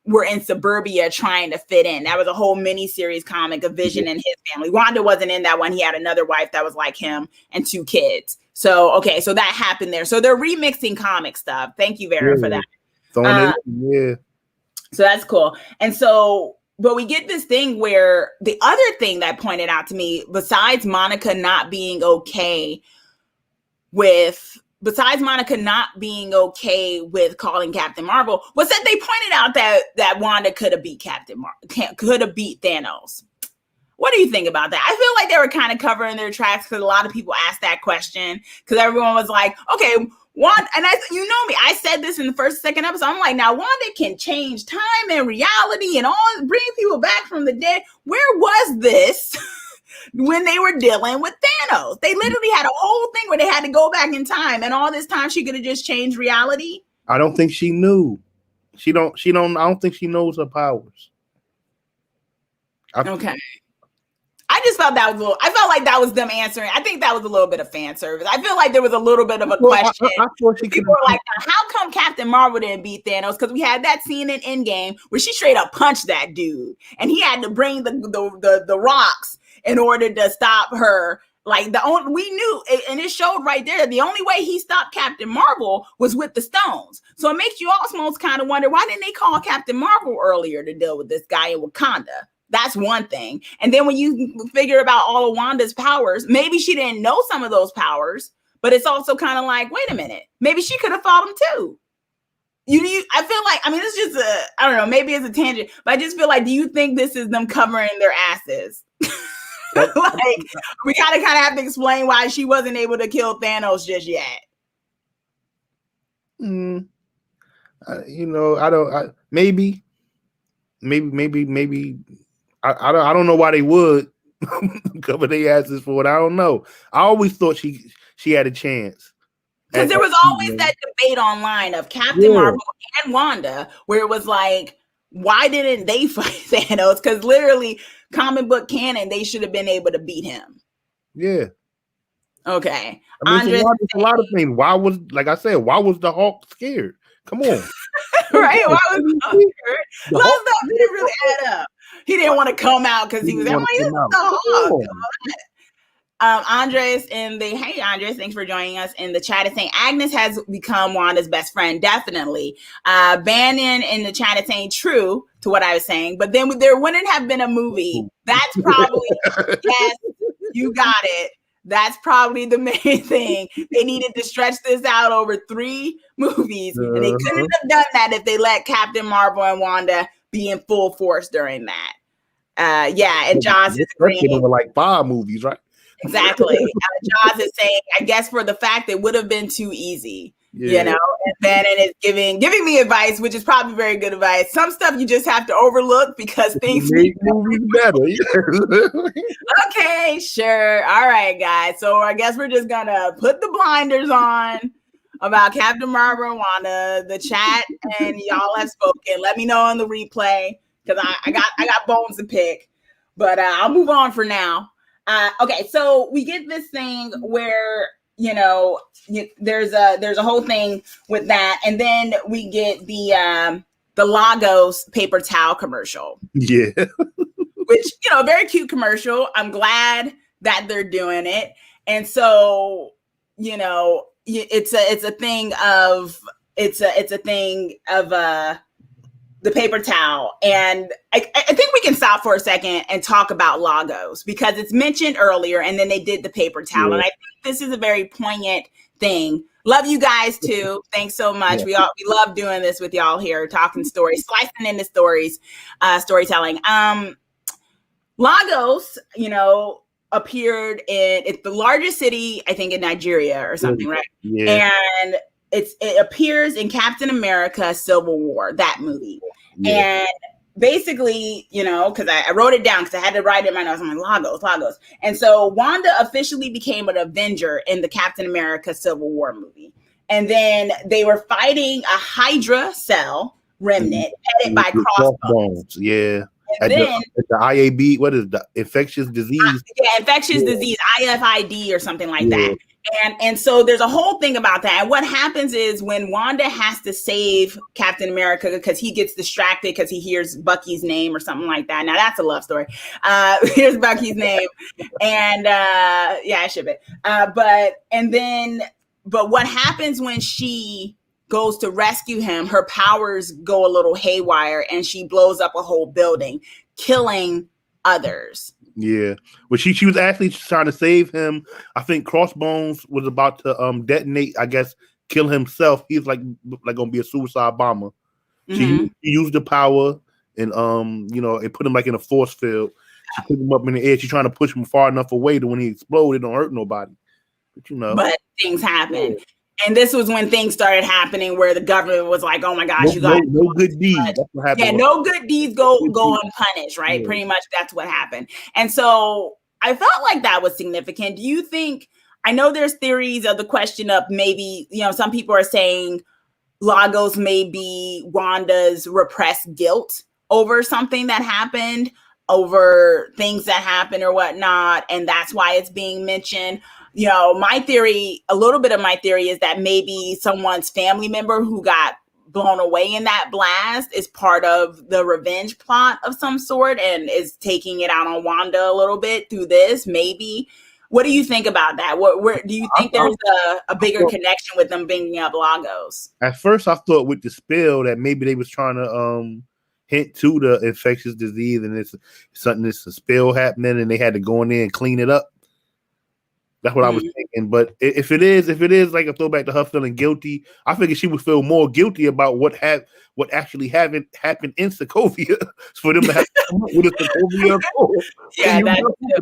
were in suburbia trying to fit in. That was a whole mini-series comic of Vision and his family. Wanda wasn't in that one. He had another wife that was like him and 2 kids. So, okay, so that happened there. So they're remixing comic stuff. Thank you, Vera, for that. So that's cool. And so, but we get this thing where the other thing that pointed out to me, besides Monica not being okay with calling Captain Marvel, was that they pointed out that Wanda could have beat could have beat Thanos. What do you think about that? I feel like they were kind of covering their tracks because a lot of people asked that question because everyone was like, okay, Wanda, and you know me, I said this in the second episode. I'm like, now Wanda can change time and reality and all, bring people back from the dead. Where was this when they were dealing with Thanos? They literally had a whole thing where they had to go back in time, and all this time she could have just changed reality. I don't think she knew. I don't think she knows her powers. Okay. I just felt I felt like that was them answering. I think that was a little bit of fan service. I feel like there was a little bit of a question. People were like, how come Captain Marvel didn't beat Thanos? Because we had that scene in Endgame where she straight up punched that dude, and he had to bring the rocks in order to stop her. Like we knew, and it showed right there, the only way he stopped Captain Marvel was with the stones. So it makes you almost kind of wonder, why didn't they call Captain Marvel earlier to deal with this guy in Wakanda? That's one thing. And then when you figure about all of Wanda's powers, maybe she didn't know some of those powers, but it's also kind of like, wait a minute, maybe she could have fought him too. I feel like, I mean, it's just I don't know, maybe it's a tangent, but I just feel like, do you think this is them covering their asses? Like, we kind of have to explain why she wasn't able to kill Thanos just yet. Maybe. I don't know why they would cover their asses for it. I don't know. I always thought she had a chance. Because there was always that debate online of Captain Marvel and Wanda, where it was like, why didn't they fight Thanos? Because literally, comic book canon, they should have been able to beat him. Yeah. Okay. I mean, it's a lot of things. Why was the Hulk scared? Come on. Right? Why was the Hulk scared? A lot of stuff didn't really add up. He didn't want to come out because he was like, this is the Hulk. Andres hey Andres, thanks for joining us in the chat, is saying Agnes has become Wanda's best friend. Definitely. Bannon in the chat is saying true to what I was saying, but then there wouldn't have been a movie. That's probably yes, you got it. That's probably the main thing. They needed to stretch this out over 3 movies, and they couldn't have done that if they let Captain Marvel and Wanda be in full force during that. And Josh is agreeing. Over like 5 movies, right? Exactly. Josh is saying, I guess for the fact it would have been too easy, you know. And Bannon is giving me advice, which is probably very good advice. Some stuff you just have to overlook because things make movies better. Okay, sure. All right, guys. So I guess we're just gonna put the blinders on about Captain Marvel and Wanda. The chat and y'all have spoken. Let me know on the replay because I got bones to pick, but I'll move on for now. Okay, so we get this thing where there's a whole thing with that, and then we get the Lagos paper towel commercial. Yeah, which very cute commercial. I'm glad that they're doing it, and so it's a thing of The paper towel. And I think we can stop for a second and talk about Lagos because it's mentioned earlier and then they did the paper towel. Yeah. And I think this is a very poignant thing. Love you guys too. Thanks so much. Yeah. We love doing this with y'all here, talking stories, slicing into stories, storytelling. Lagos, appeared it's the largest city, I think, in Nigeria or something, right? Yeah. And it appears in Captain America Civil War, that movie. Yeah. And basically, because I wrote it down because I had to write it in my notes. I'm like, Lagos. And so Wanda officially became an Avenger in the Captain America Civil War movie. And then they were fighting a Hydra cell remnant headed by Crossbones. Yeah. At the IAB, what is the infectious disease? Infectious disease, IFID or something like that. And so there's a whole thing about that. And what happens is when Wanda has to save Captain America because he gets distracted because he hears Bucky's name or something like that. Now that's a love story. Here's Bucky's name. And I should be. But what happens when she goes to rescue him, her powers go a little haywire and she blows up a whole building, killing others. Yeah. Well, she was actually trying to save him. I think Crossbones was about to detonate, I guess, kill himself. He's like gonna be a suicide bomber. Mm-hmm. She used the power and it put him like in a force field. She put him up in the air. She's trying to push him far enough away to when he exploded, it don't hurt nobody. But things happen. Yeah. And this was when things started happening where the government was like, oh my gosh, you guys. No good deeds. That's what happened. Yeah, no good deeds go unpunished, right? Yeah. Pretty much that's what happened. And so I felt like that was significant. Do you think, I know there's theories of the question of maybe, some people are saying Lagos may be Wanda's repressed guilt over something that happened, over things that happened or whatnot. And that's why it's being mentioned. My theory, a little bit of my theory is that maybe someone's family member who got blown away in that blast is part of the revenge plot of some sort and is taking it out on Wanda a little bit through this, maybe. What do you think about that? Where do you think there's a bigger connection with them bringing up Lagos? At first, I thought with the spill that maybe they was trying to hint to the infectious disease and it's a spill happening and they had to go in there and clean it up. That's what I was thinking. But if it is like a throwback to her feeling guilty, I figured she would feel more guilty about what actually happened in Sokovia for them to have to come up with a Sokovia. Yeah,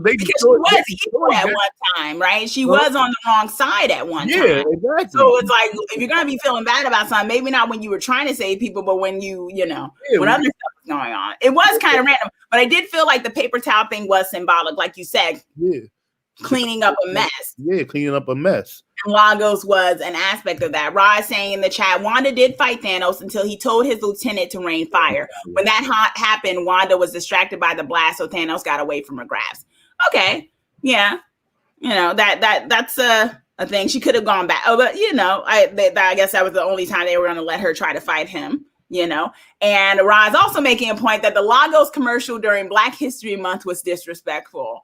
because she was evil at one time, right? She was on the wrong side at one time. Yeah, exactly. So it's like, if you're going to be feeling bad about something, maybe not when you were trying to save people, but when when other stuff was going on. It was kind of random, but I did feel like the paper towel thing was symbolic, like you said. Yeah. Cleaning up a mess. Yeah, cleaning up a mess. And Lagos was an aspect of that. Rod saying in the chat, Wanda did fight Thanos until he told his lieutenant to rain fire. When that happened, Wanda was distracted by the blast, so Thanos got away from her grasp. Okay, yeah, that's a thing. She could have gone back. Oh, but I guess that was the only time they were going to let her try to fight him. And Rod's also making a point that the Lagos commercial during Black History Month was disrespectful.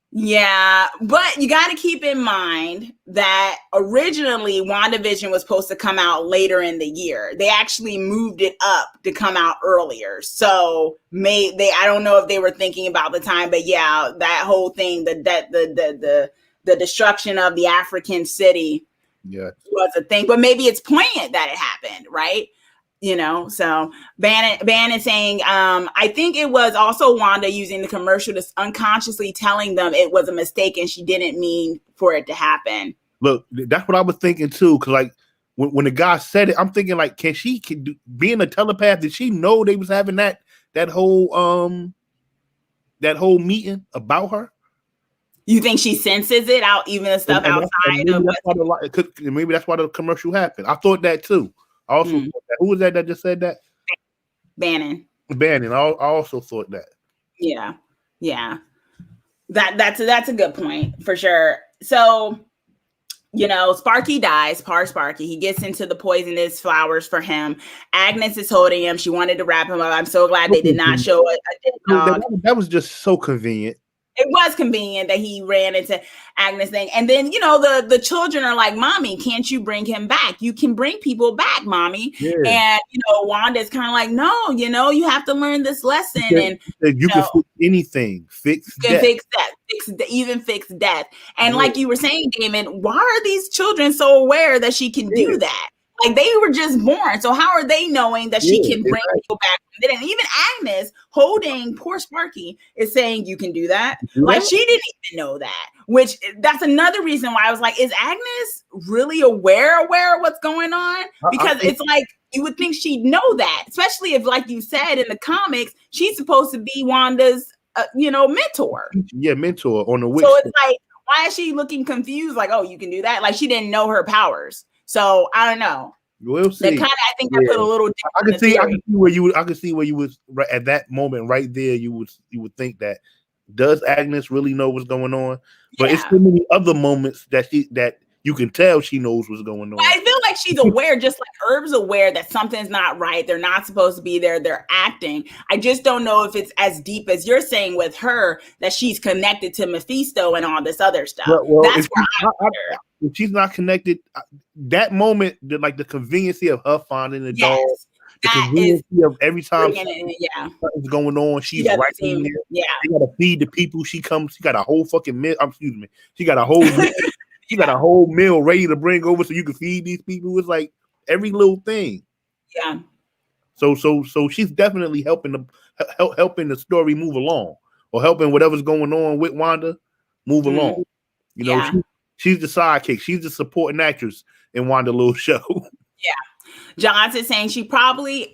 Yeah, but you got to keep in mind that originally WandaVision was supposed to come out later in the year. They actually moved it up to come out earlier. So I don't know if they were thinking about the time, but yeah, that whole thing, the destruction of the African city was a thing. But maybe it's poignant that it happened, right? So Bannon saying, I think it was also Wanda using the commercial to unconsciously telling them it was a mistake and she didn't mean for it to happen. Look, that's what I was thinking too. Cause like when the guy said it, I'm thinking like, being a telepath, did she know they was having that whole meeting about her? You think she senses it out, even the stuff outside of maybe that's why the commercial happened. I thought that too. I also thought that. Who was that just said that? Bannon. I also thought that. Yeah. That's a good point for sure. So, Sparky dies. Sparky. He gets into the poisonous flowers for him. Agnes is holding him. She wanted to wrap him up. I'm so glad they did not show a dead dog. That was just so convenient. It was convenient that he ran into Agnes thing. And then, the children are like, Mommy, can't you bring him back? You can bring people back, Mommy. Yeah. And, Wanda's kind of like, no, you have to learn this lesson. And you can fix anything. Fix death. Fix death. And like you were saying, Damon, why are these children so aware that she can do that? Like, they were just born. So how are they knowing that she can bring people back? And even Agnes holding poor Sparky is saying, you can do that. Like, she didn't even know that, which that's another reason why I was like, is Agnes really aware of what's going on? Because it's like, you would think she'd know that, especially if, like you said, in the comics, she's supposed to be Wanda's, mentor. Yeah, mentor on the witch. So it's like, why is she looking confused? Like, oh, you can do that? Like, she didn't know her powers. So I don't know. We'll see. I think that put a little. I can see where you was right at that moment right there. You would think that, does Agnes really know what's going on? But it's so many other moments that you can tell she knows what's going on. I feel like she's aware, just like Herb's aware that something's not right. They're not supposed to be there. They're acting. I just don't know if it's as deep as you're saying with her, that she's connected to Mephisto and all this other stuff. Well, that's where if she's not connected, that moment, the conveniency of her finding the dog, the conveniency of every time something's going on, she's right in there. Yeah, she gotta feed the people. She got a whole fucking meal. Excuse me. She got a whole she got a whole meal ready to bring over so you can feed these people. It's like every little thing. Yeah. So she's definitely helping the story move along, or helping whatever's going on with Wanda move along. She's the sidekick. She's the supporting actress in Wanda Little Show. Yeah. Johnson's saying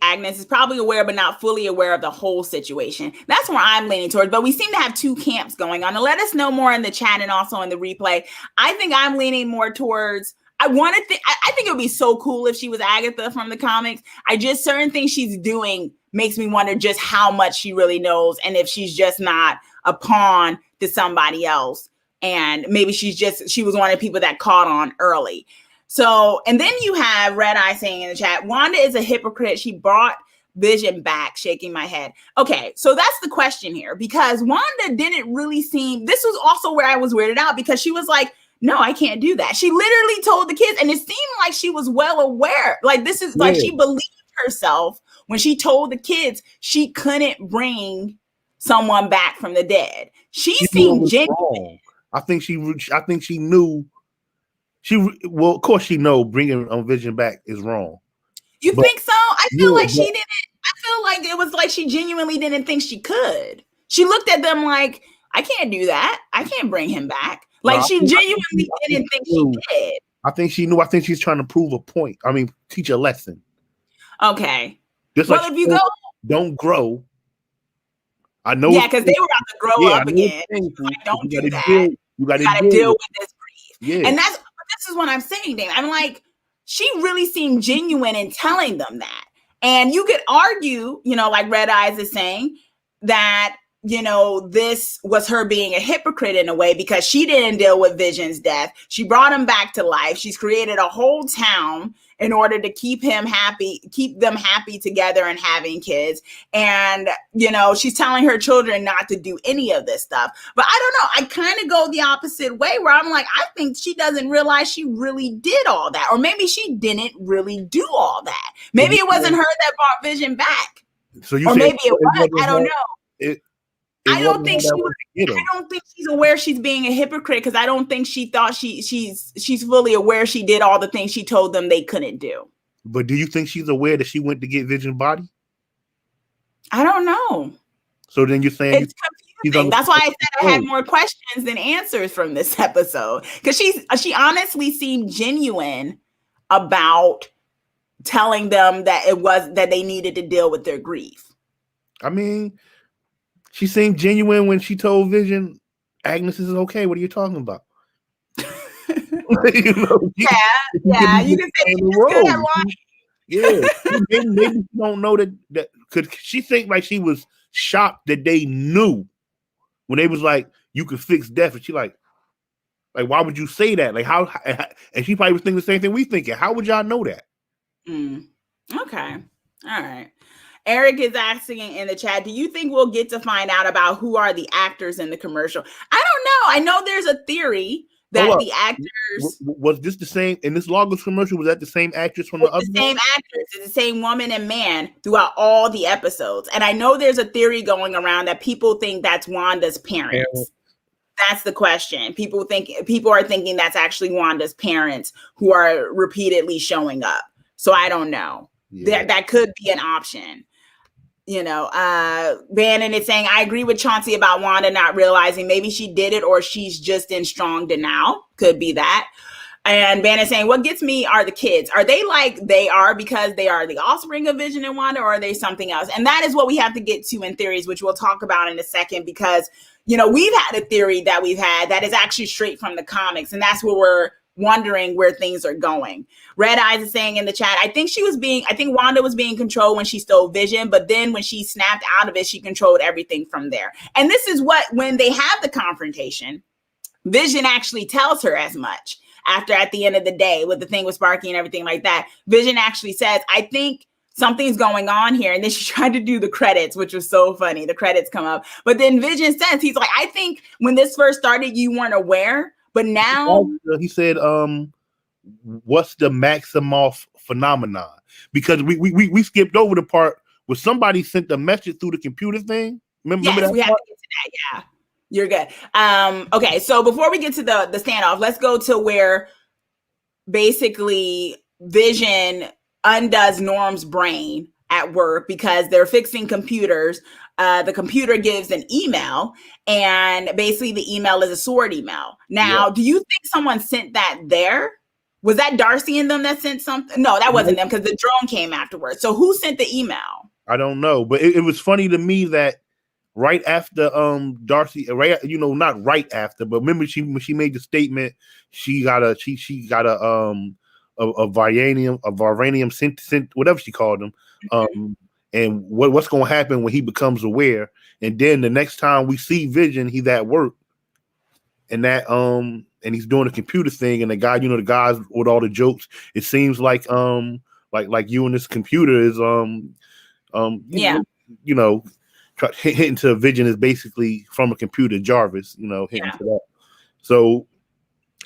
Agnes is probably aware, but not fully aware of the whole situation. That's where I'm leaning towards. But we seem to have two camps going on. And let us know more in the chat and also in the replay. I think I'm leaning more towards. I think it would be so cool if she was Agatha from the comics. Certain things she's doing makes me wonder just how much she really knows, and if she's just not a pawn to somebody else. And maybe she was one of the people that caught on early. So, and then you have Red Eye saying in the chat, Wanda is a hypocrite. She brought Vision back, shaking my head. Okay, so that's the question here, because Wanda didn't really seem, this was also where I was weirded out, because she was like, no, I can't do that. She literally told the kids, and it seemed like she was well aware. Like, this is like, she believed herself when she told the kids she couldn't bring someone back from the dead. She seemed genuine. Wrong. I think she knew. Of course she know bringing Vision back is wrong. You think so? I feel like she didn't. I feel like it was like she genuinely didn't think she could. She looked at them like, I can't do that. I can't bring him back. Like, she genuinely didn't think she did. I think she knew. I think she's trying to prove a point. I mean, teach a lesson. Okay. Just like, if you don't grow. I know. Yeah, because they were about to grow up again. Like, don't do that. You got to deal with this grief. Yeah. And this is what I'm saying, Dave. I'm like, she really seemed genuine in telling them that. And you could argue, like Red Eyes is saying, that, this was her being a hypocrite in a way, because she didn't deal with Vision's death. She brought him back to life. She's created a whole town in order to keep them happy together and having kids. And, she's telling her children not to do any of this stuff. But I don't know. I kind of go the opposite way, where I'm like, I think she doesn't realize she really did all that. Or maybe she didn't really do all that. Maybe it wasn't her that brought Vision back. So you or maybe it was. I don't know. I don't think she's aware she's being a hypocrite, because I don't think she thought she's fully aware she did all the things she told them they couldn't do. But do you think she's aware that she went to get Vision's body? I don't know. So then you're saying it's confusing. That's why I said I had more questions than answers from this episode, because she honestly seemed genuine about telling them that they needed to deal with their grief. I mean, she seemed genuine when she told Vision, Agnes is okay. What are you talking about? You can say she's good at lying. Yeah, maybe you don't know that because she think like she was shocked that they knew when they was like, you could fix death, and she like why would you say that? Like, how? And she probably was thinking the same thing we thinking. How would y'all know that? Okay, all right. Eric is asking in the chat, do you think we'll get to find out about who are the actors in the commercial? I don't know. I know there's a theory that the actors was this the same in this Lagos commercial? Was that the same actress from the other same actors? It's the same woman and man throughout all the episodes. And I know there's a theory going around that people think that's Wanda's parents. That's the question. People are thinking that's actually Wanda's parents who are repeatedly showing up. So I don't know. Yeah. That could be an option. Bannon is saying, I agree with Chauncey about Wanda not realizing maybe she did it or she's just in strong denial. Could be that. And Bannon saying, what gets me are the kids. Are they like they are because they are the offspring of Vision and Wanda, or are they something else? And that is what we have to get to in theories, which we'll talk about in a second, because, we've had a theory that we've had that is actually straight from the comics. And that's where we're wondering where things are going. Red Eyes is saying in the chat, I think Wanda was being controlled when she stole Vision, but then when she snapped out of it, she controlled everything from there. And this is when they have the confrontation, Vision actually tells her as much at the end of the day with the thing with Sparky and everything like that. Vision actually says, I think something's going on here. And then she tried to do the credits, which was so funny. The credits come up. But then Vision says, he's like, I think when this first started, you weren't aware. But now he said, what's the Maximoff phenomenon? Because we skipped over the part where somebody sent a message through the computer thing. Remember that we have to get to that. Yeah, you're good. Okay, so before we get to the standoff, let's go to where basically Vision undoes Norm's brain at work because they're fixing computers. The computer gives an email, and basically the email is a sword email. Now, do you think someone sent that there? Was that Darcy and them that sent something? No, that wasn't them, because the drone came afterwards. So who sent the email? I don't know, but it was funny to me that right after Darcy, not right after, but remember when she made the statement, she got a vibranium synth, whatever she called them. And what's going to happen when he becomes aware? And then the next time we see Vision, he's at work, and and he's doing a computer thing. And the guy, the guys with all the jokes, it seems like you and this computer is hitting to Vision is basically from a computer, Jarvis, hitting to that. So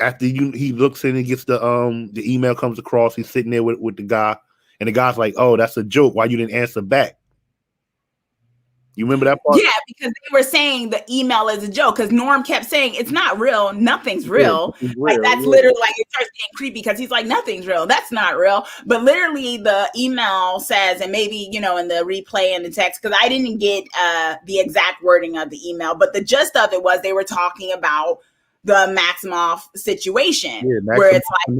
after he looks in and gets the email comes across, he's sitting there with the guy. And the guy's like, oh, that's a joke. Why you didn't answer back? You remember that part? Yeah, because they were saying the email is a joke. Because Norm kept saying, it's not real. Nothing's real. Like, that's literally, like, it starts getting creepy because he's like, nothing's real. That's not real. But literally the email says, and maybe, in the replay and the text, because I didn't get the exact wording of the email, but the gist of it was they were talking about the Maximoff situation, where it's like,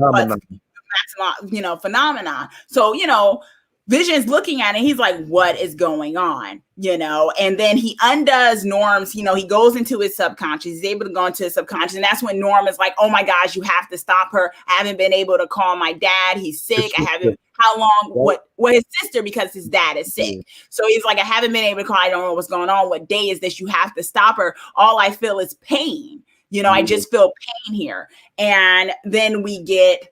phenomenon. So, Vision's looking at it. He's like, what is going on? And then he undoes Norm's, he goes into his subconscious. He's able to go into his subconscious. And that's when Norm is like, oh my gosh, you have to stop her. I haven't been able to call my dad. He's sick. How long? What his sister, because his dad is sick. So he's like, I haven't been able to call. I don't know what's going on. What day is this? You have to stop her. All I feel is pain. I just feel pain here. And then we get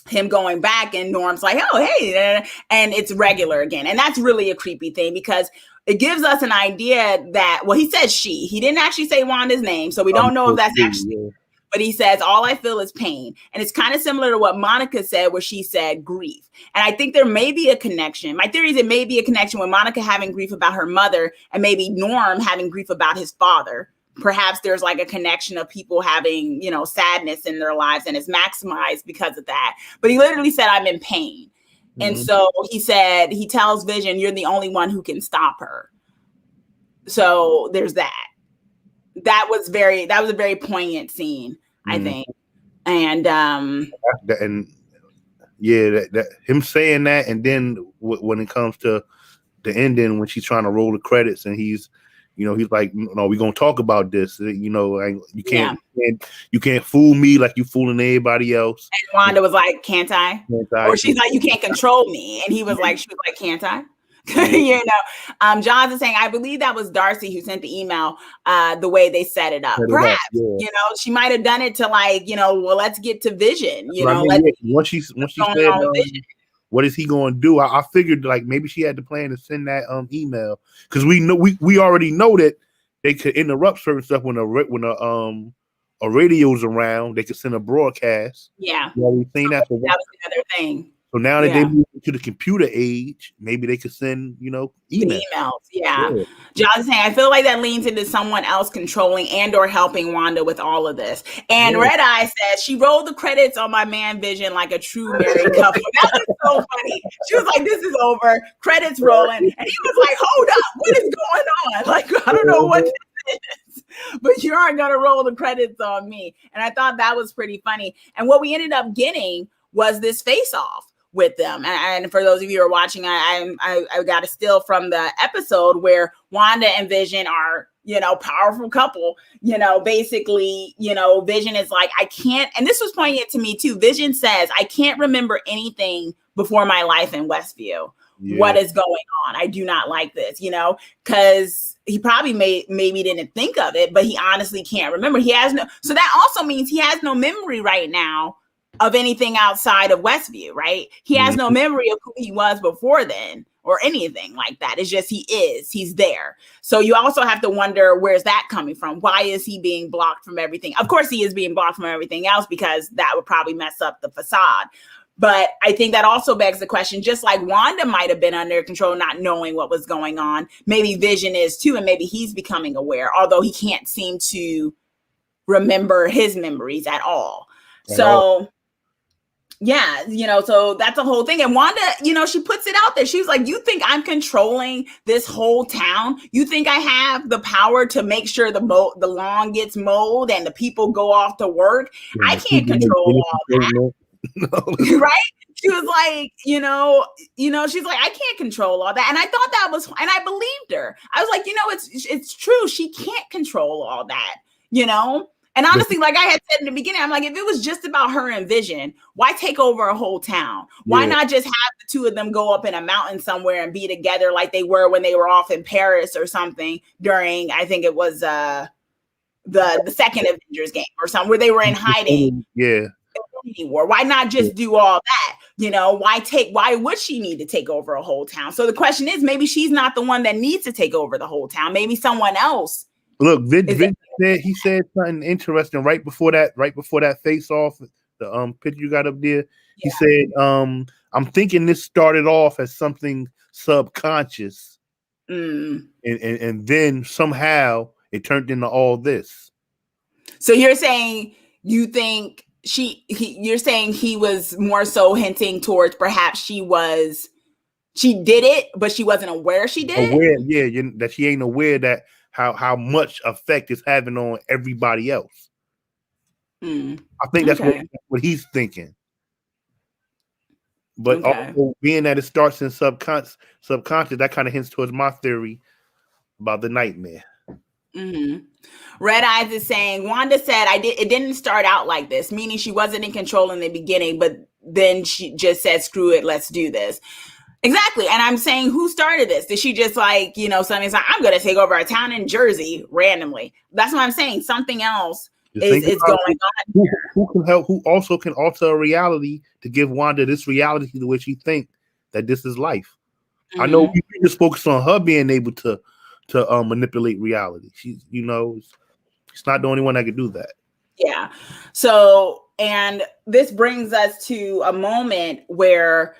him going back, and Norm's like, oh, hey, and it's regular again. And that's really a creepy thing, because it gives us an idea that, he said he didn't actually say Wanda's name. So we don't know if that's actually, but he says, all I feel is pain. And it's kind of similar to what Monica said, where she said grief. And I think there may be a connection. My theory is it may be a connection with Monica having grief about her mother and maybe Norm having grief about his father. Perhaps there's like a connection of people having, sadness in their lives, and it's maximized because of that. But he literally said, I'm in pain. Mm-hmm. And so he tells Vision, you're the only one who can stop her. So there's that. That was a very poignant scene, I think. And him saying that, and then when it comes to the ending, when she's trying to roll the credits, and he's like, no, we're gonna talk about this. You can't fool me like you fooling everybody else. And Wanda was like, can't I? Or she's like, you can't control me. And she was like, can't I? John's is saying, I believe that was Darcy who sent the email, the way they set it up. Perhaps, she might have done it to let's get to Vision. Once she said, What is he going to do? I figured like maybe she had the plan to send that email because we already know that they could interrupt certain stuff when a radio's around. They could send a broadcast. Yeah, we've seen that. So that was the other thing. So now that they moved to the computer age, maybe they could send, emails. Yeah. John's saying, I feel like that leans into someone else controlling and or helping Wanda with all of this. And Red Eye says, she rolled the credits on my man Vision like a true married couple. That was so funny. She was like, this is over. Credits rolling. And he was like, hold up. What is going on? Like, I don't know what this is. But you aren't going to roll the credits on me. And I thought that was pretty funny. And what we ended up getting was this face-off with them. And for those of you who are watching, I got a still from the episode where Wanda and Vision are, powerful couple, basically, Vision is like, I can't, and this was poignant to me too. Vision says, I can't remember anything before my life in Westview. Yeah. What is going on? I do not like this, because he probably maybe didn't think of it, but he honestly can't remember. So that also means he has no memory right now of anything outside of Westview, right? He has no memory of who he was before then or anything like that. It's just he's there. So you also have to wonder, where's that coming from? Why is he being blocked from everything? Of course he is being blocked from everything else because that would probably mess up the facade. But I think that also begs the question, just like Wanda might have been under control, not knowing what was going on, maybe Vision is too, and maybe he's becoming aware, although he can't seem to remember his memories at all. So yeah, so that's a whole thing. And Wanda, she puts it out there. She was like, you think I'm controlling this whole town? You think I have the power to make sure the lawn gets mowed and the people go off to work? Yeah, I can't control all that. Right? She was like, she's like, I can't control all that. And I thought that was, and I believed her. I was like, it's true. She can't control all that, And honestly, like I had said in the beginning, I'm like, if it was just about her and Vision, why take over a whole town? Why not just have the two of them go up in a mountain somewhere and be together like they were when they were off in Paris or something during, I think it was the second Avengers game or something where they were in hiding. Yeah. War. Why not just do all that? Why would she need to take over a whole town? So the question is, maybe she's not the one that needs to take over the whole town. Maybe someone else. Look, Vince said something interesting right before that face off, the picture you got up there. He said, I'm thinking this started off as something subconscious. And then somehow it turned into all this. So you're saying you think you're saying he was more so hinting towards perhaps she did it, but she wasn't aware she did it? That she ain't aware that how much effect it's having on everybody else. I think that's what he's thinking. But also being that it starts in subconscious, that kind of hints towards my theory about the nightmare. Red Eyes is saying, Wanda said, it didn't start out like this, meaning she wasn't in control in the beginning, but then she just said, screw it, let's do this. Exactly. And I'm saying, who started this? Did she just suddenly say, I'm going to take over a town in Jersey randomly? That's what I'm saying. Something else is going on. Who can help? Who also can alter a reality to give Wanda this reality to which she think that this is life? I know we just focus on her being able to manipulate reality. She's not the only one that could do that. Yeah. So, and this brings us to a moment where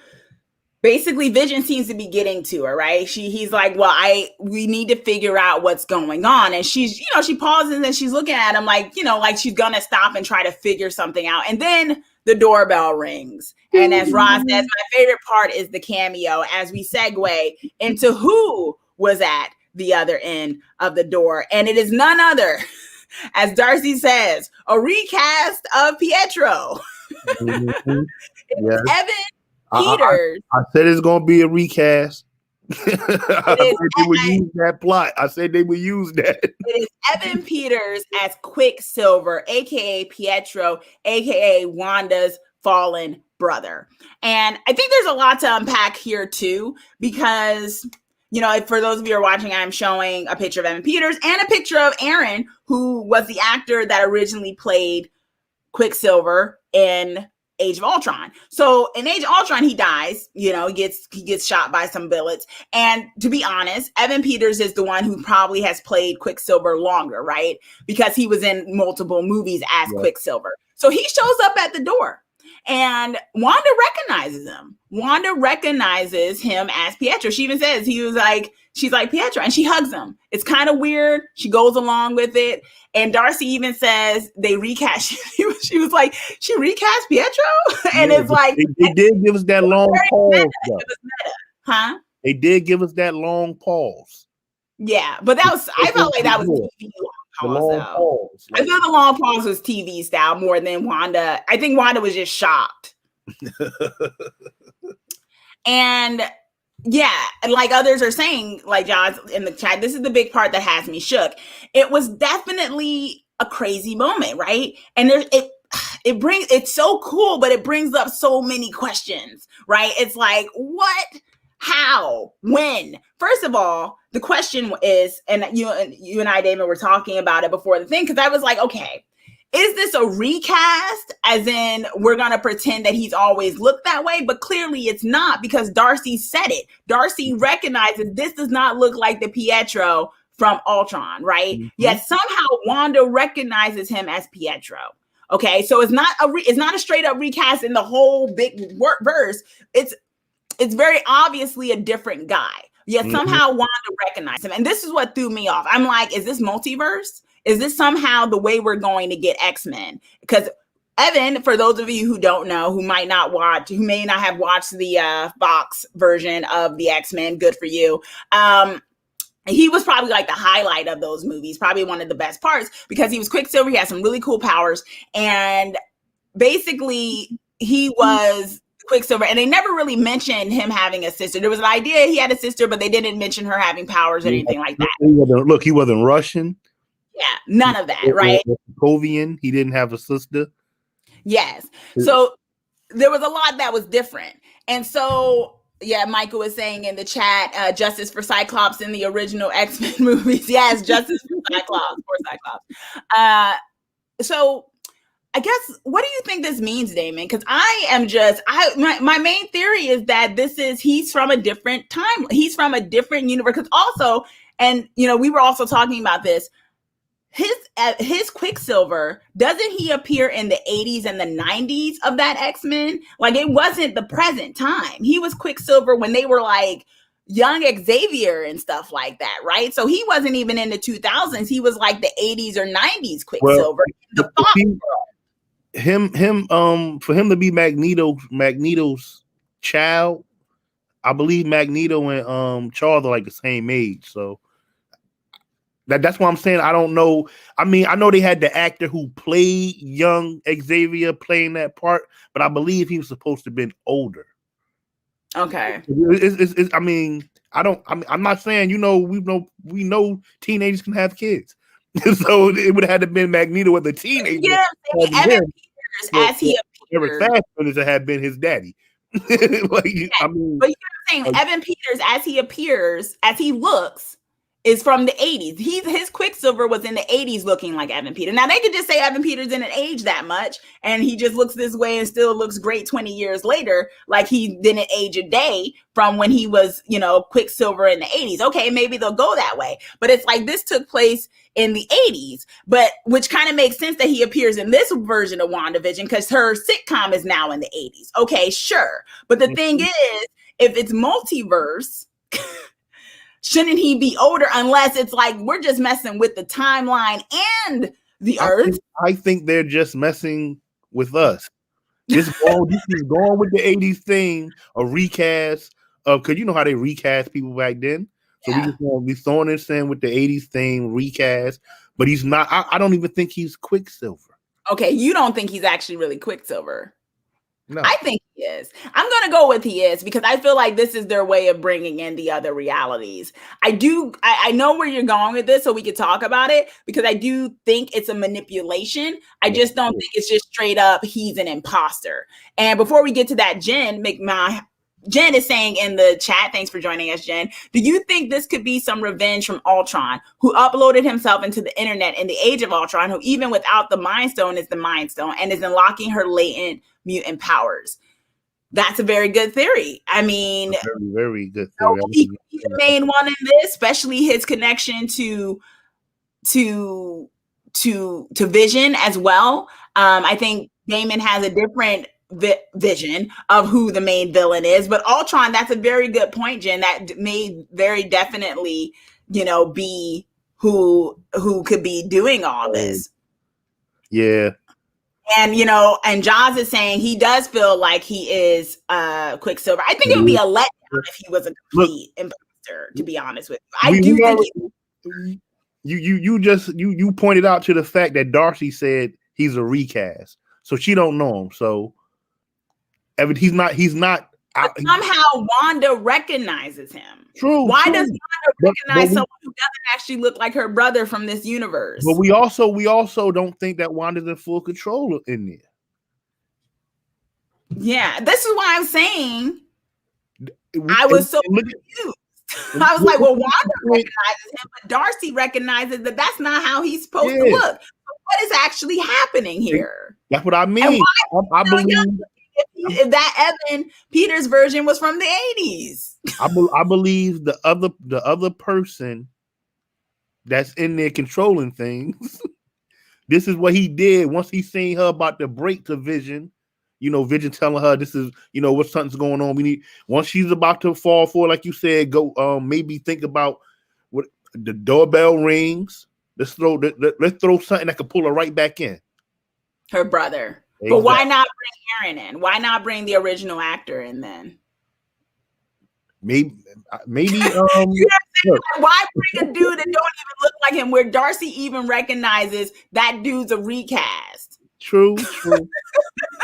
basically Vision seems to be getting to her, right? He's like, well, we need to figure out what's going on. And she's, she pauses and she's looking at him like, like she's going to stop and try to figure something out. And then the doorbell rings. And as Ross says, my favorite part is the cameo as we segue into who was at the other end of the door. And it is none other, as Darcy says, a recast of Pietro. It's Evan Peters. I said it's going to be a recast. I said they would use that plot. I said they would use that. It is Evan Peters as Quicksilver, aka Pietro, aka Wanda's fallen brother. And I think there's a lot to unpack here too, because for those of you who are watching, I'm showing a picture of Evan Peters and a picture of Aaron, who was the actor that originally played Quicksilver in Age of Ultron. So in Age of Ultron, he dies, he gets shot by some bullets. And to be honest, Evan Peters is the one who probably has played Quicksilver longer, right? Because he was in multiple movies as Quicksilver. So he shows up at the door and Wanda recognizes him. Wanda recognizes him as Pietro. She even says, she's like, Pietro, and she hugs him. It's kind of weird. She goes along with it. And Darcy even says they recast. She was like, she recast Pietro? And it's like. They did give us that long pause. It was meta. Huh? They did give us that long pause. Yeah, but I felt like that was TV long pause. I thought the long pause was TV style more than Wanda. I think Wanda was just shocked. And yeah, like others are saying, like John's in the chat, this is the big part that has me shook. It was definitely a crazy moment, right? And it's so cool, but it brings up so many questions, right? It's like, what? How? When? First of all, the question is, and you and I, Damon, were talking about it before the thing, because I was like, okay, is this a recast? As in, we're going to pretend that he's always looked that way, but clearly it's not, because Darcy said it. Darcy recognizes this does not look like the Pietro from Ultron, right? Mm-hmm. Yet somehow Wanda recognizes him as Pietro. Okay, so it's not a straight up recast in the whole big verse. It's very obviously a different guy. Yet somehow Wanda recognized him. And this is what threw me off. I'm like, is this multiverse? Is this somehow the way we're going to get X-Men? Because Evan, for those of you who don't know, who may not have watched the Fox version of the X-Men, good for you. He was probably like the highlight of those movies, probably one of the best parts, because he was Quicksilver. He had some really cool powers. And basically, he was Quicksilver, and they never really mentioned him having a sister. There was an idea he had a sister, but they didn't mention her having powers or anything like that. He wasn't Russian. Yeah, none of that, right? Sokovian, he didn't have a sister. Yes. So there was a lot that was different. And so, yeah, Michael was saying in the chat, justice for Cyclops in the original X-Men movies. Yes, justice for Cyclops. So I guess, what do you think this means, Damon? Because my main theory is that he's from a different time. He's from a different universe. Because also, and we were also talking about this, his Quicksilver, doesn't he appear in the 80s and the 90s of that X-Men? Like, it wasn't the present time. He was Quicksilver when they were like young Xavier and stuff like that, right? So he wasn't even in the 2000s. He was like the 80s or 90s Quicksilver. Well, for him to be Magneto's child, I believe Magneto and Charles are like the same age, so that's what I'm saying. I don't know. I mean, I know they had the actor who played young Xavier playing that part, but I believe he was supposed to have been older. Okay. I'm not saying, we know teenagers can have kids. So it would have had to been Magneto as a teenager. Yeah, Evan Peters, as he appears. Eric Fassbender had been his daddy. But you're saying Evan Peters, as he appears, as he looks, is from the 80s. His Quicksilver was in the 80s looking like Evan Peters. Now, they could just say Evan Peters didn't age that much, and he just looks this way and still looks great 20 years later, like he didn't age a day from when he was, Quicksilver in the 80s. Okay, maybe they'll go that way. But it's like this took place in the 80s, but which kind of makes sense that he appears in this version of WandaVision because her sitcom is now in the 80s. Okay, sure. But the thing is, if it's multiverse, shouldn't he be older, unless it's like we're just messing with the timeline and the Earth? I think they're just messing with us. This is going with the 80s thing, a recast of, because you know how they recast people back then. So we just want to be throwing this in with the 80s thing, recast. But he's not, I don't even think he's Quicksilver. Okay, you don't think he's actually really Quicksilver? No. I think he is. I'm going to go with he is, because I feel like this is their way of bringing in the other realities. I know where you're going with this, so we could talk about it, because I do think it's a manipulation. I just don't think it's just straight up, he's an imposter. And before we get to that, Jen, Jen is saying in the chat, thanks for joining us, Jen. Do you think this could be some revenge from Ultron, who uploaded himself into the internet in the age of Ultron, who even without the Mind Stone is the Mind Stone and is unlocking her latent mutant powers? That's a very good theory. I mean, very, very good theory. He's the main one in this, especially his connection to Vision as well. I think Damon has a different vision of who the main villain is, but Ultron, that's a very good point, Jen. That may very definitely, be who could be doing all this. Yeah. And and Jaws is saying he does feel like he is Quicksilver. I think it would be a letdown if he was a complete imposter, to be honest with you. You pointed out to the fact that Darcy said he's a recast, so she don't know him. So he's not. Somehow Wanda recognizes him. True. Why does Wanda recognize someone who doesn't actually look like her brother from this universe? But we also don't think that Wanda's in full control in there. Yeah, this is why I'm saying I was so confused. I was like, well, Wanda recognizes him, but Darcy recognizes that that's not how he's supposed to look. So what is actually happening here? That's what I mean. I believe if that Evan Peters version was from the 80s. I believe the other person that's in there controlling things. This is what he did once he seen her about to break to Vision. Vision telling her this is, what something's going on. We need, once she's about to fall for, like you said, go maybe think about what the doorbell rings. Let's throw something that could pull her right back in. Her brother. Exactly. But why not bring Aaron in? Why not bring the original actor in then? Maybe why bring a dude that don't even look like him, where Darcy even recognizes that dude's a recast? True.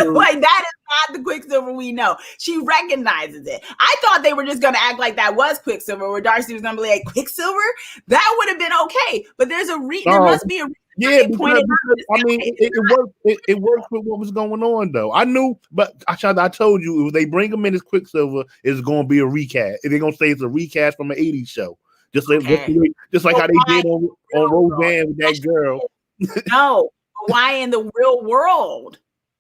Like, that is not the Quicksilver we know. She recognizes it. I thought they were just going to act like that was Quicksilver, where Darcy was going to be like, Quicksilver? That would have been okay. But there must be a reason. Yeah, because it worked with what was going on, though. I knew, but I told you, if they bring him in as Quicksilver, it's going to be a recast. They're going to say it's a recast from an 80s show. Just like how they did on Roseanne with that girl. No, why in the real world?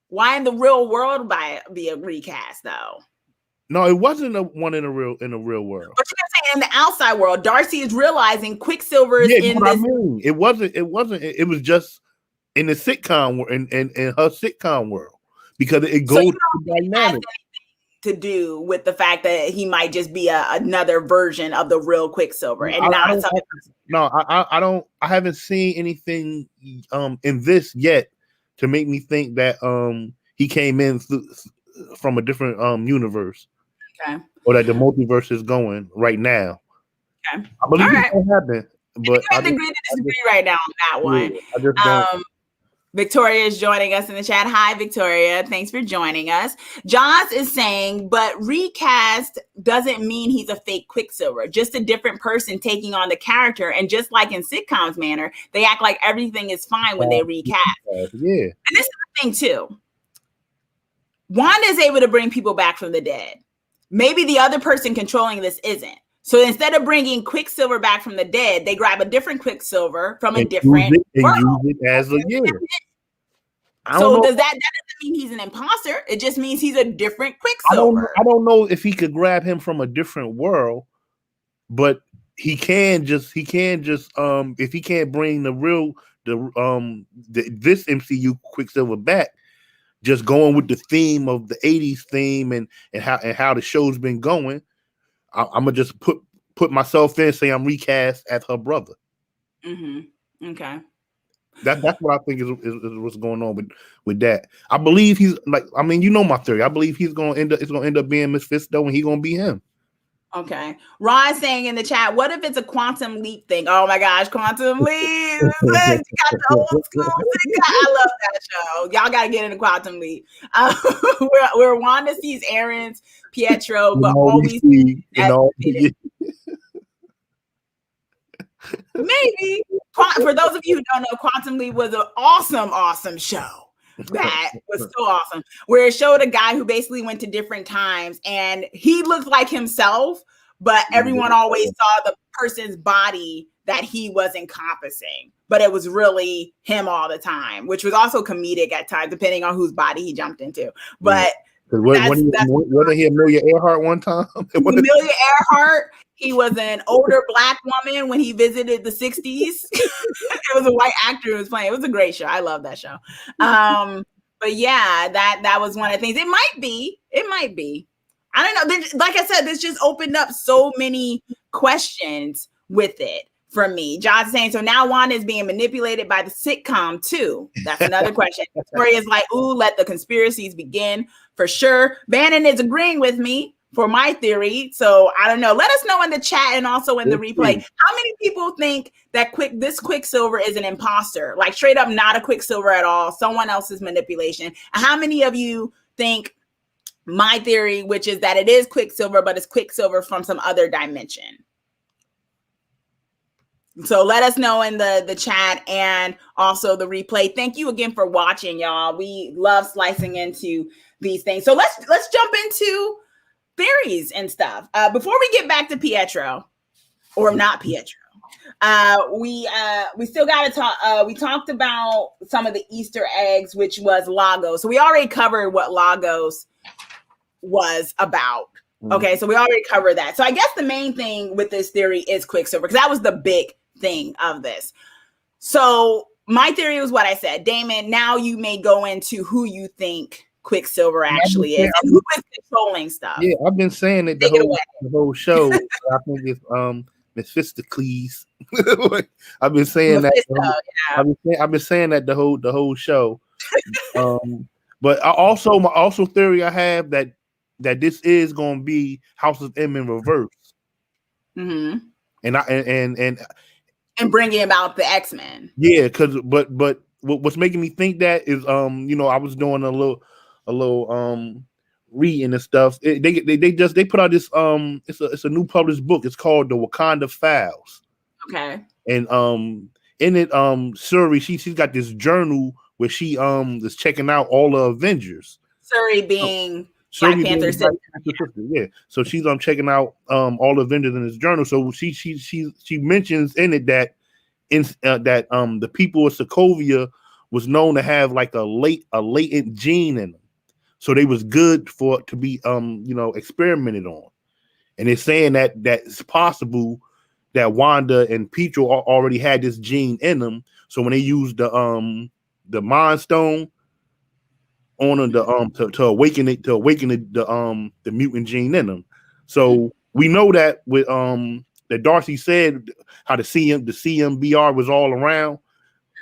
Why in the real world be a recast, though? No, it wasn't one in the real world. But you're saying in the outside world, Darcy is realizing Quicksilver is in this. I mean, it wasn't. It was just in the sitcom in her sitcom world, because it goes to the dynamic to do with the fact that he might just be another version of the real Quicksilver and not something. No, I don't. I haven't seen anything in this yet to make me think that he came in from a different universe. Okay. Or that the multiverse is going right now. Okay. I believe it's going to happen. But I agree to disagree right now on that one. I just don't. Victoria is joining us in the chat. Hi, Victoria. Thanks for joining us. Joss is saying, but recast doesn't mean he's a fake Quicksilver, just a different person taking on the character. And just like in sitcoms manner, they act like everything is fine when they recast. Yeah. And this is the thing, too. Wanda is able to bring people back from the dead. Maybe the other person controlling this isn't. So instead of bringing Quicksilver back from the dead, they grab a different Quicksilver from a different world. Use it as a So that doesn't mean he's an imposter. It just means he's a different Quicksilver. I don't know if he could grab him from a different world, but he can just if he can't bring this MCU Quicksilver back, just going with the theme of the 80s theme and how the show's been going, I'm gonna just put myself in, say I'm recast as her brother. Mm-hmm. Okay. That's what I think is what's going on with that. I believe he's like, I mean, you know my theory. I believe it's gonna end up being Mephisto, and he's gonna be him. Okay. Ron saying in the chat, what if it's a quantum leap thing? Oh my gosh, quantum leap. You got the old school. I love that show. Y'all got to get into quantum leap. Where Wanda sees Aaron's Pietro, but always maybe. For those of you who don't know, Quantum Leap was an awesome show. That was so awesome. Where it showed a guy who basically went to different times and he looked like himself, but everyone always saw the person's body that he was encompassing. But it was really him all the time, which was also comedic at times, depending on whose body he jumped into. But wasn't he Amelia Earhart one time? Amelia Earhart. He was an older Black woman when he visited the 60s. It was a white actor who was playing. It was a great show. I love that show. But yeah, that was one of the things. It might be. I don't know. Like I said, this just opened up so many questions with it for me. John's saying, so now Wanda is being manipulated by the sitcom too. That's another question. Victoria's like, ooh, let the conspiracies begin for sure. Bannon is agreeing with me for my theory. So I don't know. Let us know in the chat and also in the replay. How many people think that this Quicksilver is an imposter? Like straight up not a Quicksilver at all, someone else's manipulation. And how many of you think my theory, which is that it is Quicksilver, but it's Quicksilver from some other dimension? So let us know in the chat and also the replay. Thank you again for watching, y'all. We love slicing into these things. So let's jump into theories and stuff. Before we get back to Pietro, or not Pietro, we still got to talk. We talked about some of the Easter eggs, which was Lagos. So we already covered what Lagos was about. Okay, so we already covered that. So I guess the main thing with this theory is Quicksilver, because that was the big thing of this. So my theory was what I said. Damon, now you may go into who you think Quicksilver actually is and who is controlling stuff. Yeah, I've been saying it the whole show. I think it's Mephistocles. I've been saying that. I've been saying that the whole show. But my theory I have that this is going to be House of M in reverse. Mm-hmm. And bringing about the X-Men. Yeah, but what's making me think that is I was doing a little reading and stuff. They put out this it's a new published book. It's called The Wakanda Files. Okay. And in it Shuri, she's got this journal where she is checking out all the Avengers. Shuri being Black Panther's sister. Yeah. So she's checking out all the Avengers in this journal. So she mentions in it that the people of Sokovia was known to have like a latent gene in them. So they was good to be experimented on. And it's saying that it's possible that Wanda and Pietro already had this gene in them. So when they used the Mind Stone on them to awaken the mutant gene in them. So we know that with that Darcy said how the CMBR was all around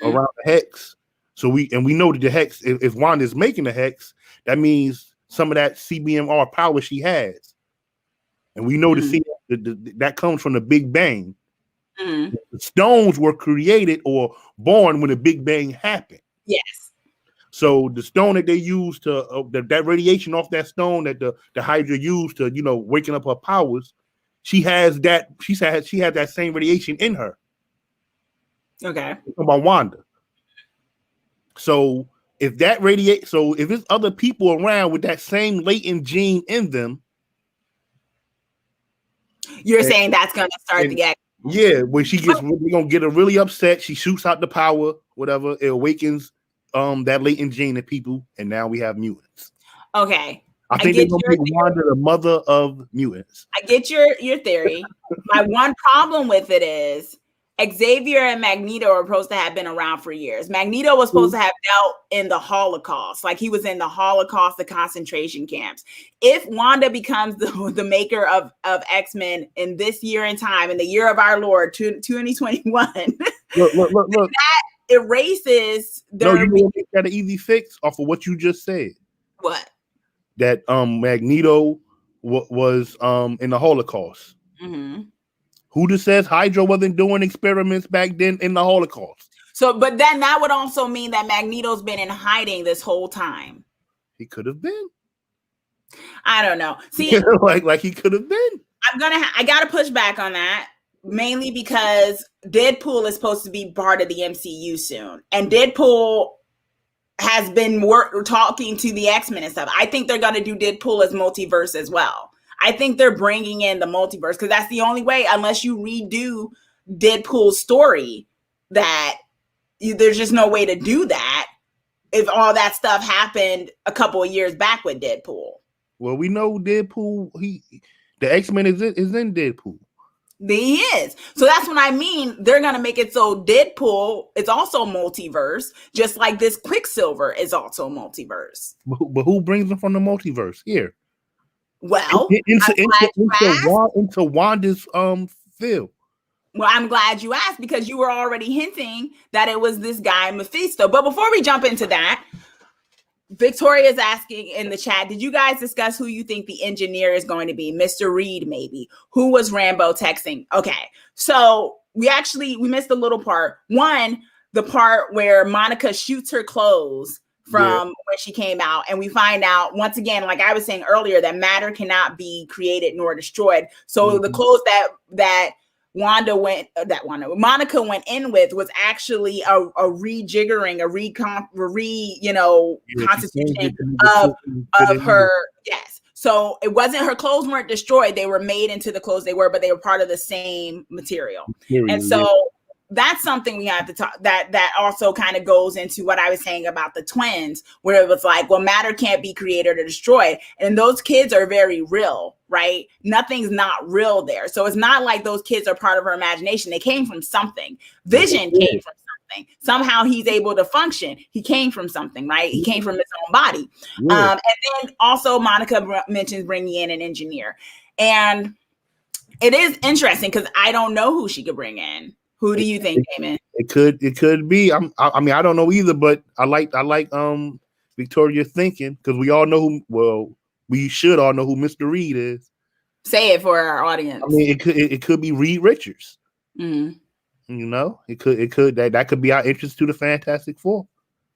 the hex. So we know that the hex, if Wanda is making the hex, that means some of that CBMR power she has. And we know that comes from the Big Bang. Mm-hmm. The stones were created or born when the Big Bang happened. Yes. So the stone that they used to that radiation off that stone that the Hydra used to waking up her powers, she has that. She had that same radiation in her. Okay. About Wanda. So if there's other people around with that same latent gene in them, you're saying that's going to start the act. Yeah, when we're gonna get her really upset. She shoots out the power, whatever. It awakens that latent gene in people, and now we have mutants. Okay. I think they're gonna make Wanda the mother of mutants. I get your theory. My one problem with it is Xavier and Magneto are supposed to have been around for years. Magneto was supposed to have dealt in the Holocaust, like he was in the Holocaust, the concentration camps. If Wanda becomes the maker of X-Men in this year and time, in the year of our Lord, 2021, look. That erases their... No, you got an easy fix off of what you just said. What? That Magneto was in the Holocaust. Mm-hmm. Who just says Hydra wasn't doing experiments back then in the Holocaust? So, but then that would also mean that Magneto's been in hiding this whole time. He could have been. I don't know. See, like he could have been. I gotta push back on that, mainly because Deadpool is supposed to be part of the MCU soon, and Deadpool has been talking to the X-Men and stuff. I think they're going to do Deadpool as multiverse as well. I think they're bringing in the multiverse because that's the only way, unless you redo Deadpool's story, that there's just no way to do that if all that stuff happened a couple of years back with Deadpool. Well, we know Deadpool, the X-Men is in Deadpool. He is. So that's what I mean. They're going to make it so Deadpool is also multiverse, just like this Quicksilver is also multiverse. But who brings them from the multiverse here? Well, into Wanda's field. Well, I'm glad you asked because you were already hinting that it was this guy Mephisto. But before we jump into that, Victoria is asking in the chat, did you guys discuss who you think the engineer is going to be? Mr. Reed, maybe. Who was Rambo texting? Okay. So we missed a little part. One, the part where Monica shoots her clothes from when she came out. And we find out, once again, like I was saying earlier, that matter cannot be created nor destroyed. So the clothes that Monica went in with was actually a rejiggering, constitution of her. Yes. So it wasn't, her clothes weren't destroyed. They were made into the clothes they were, but they were part of the same material. And so that's something we have to talk, that also kind of goes into what I was saying about the twins, where it was like, well, matter can't be created or destroyed. And those kids are very real, right? Nothing's not real there. So it's not like those kids are part of her imagination. They came from something. Vision came from something. Somehow he's able to function. He came from something, right? He came from his own body. And then also Monica mentions bringing in an engineer. And it is interesting because I don't know who she could bring in. Who do you think, Damon? It could be. I mean, I don't know either, but I like Victoria's thinking because we all know who. Well, we should all know who Mr. Reed is. Say it for our audience. I mean, it could be Reed Richards. Mm-hmm. You know, it could that could be our entrance to the Fantastic Four.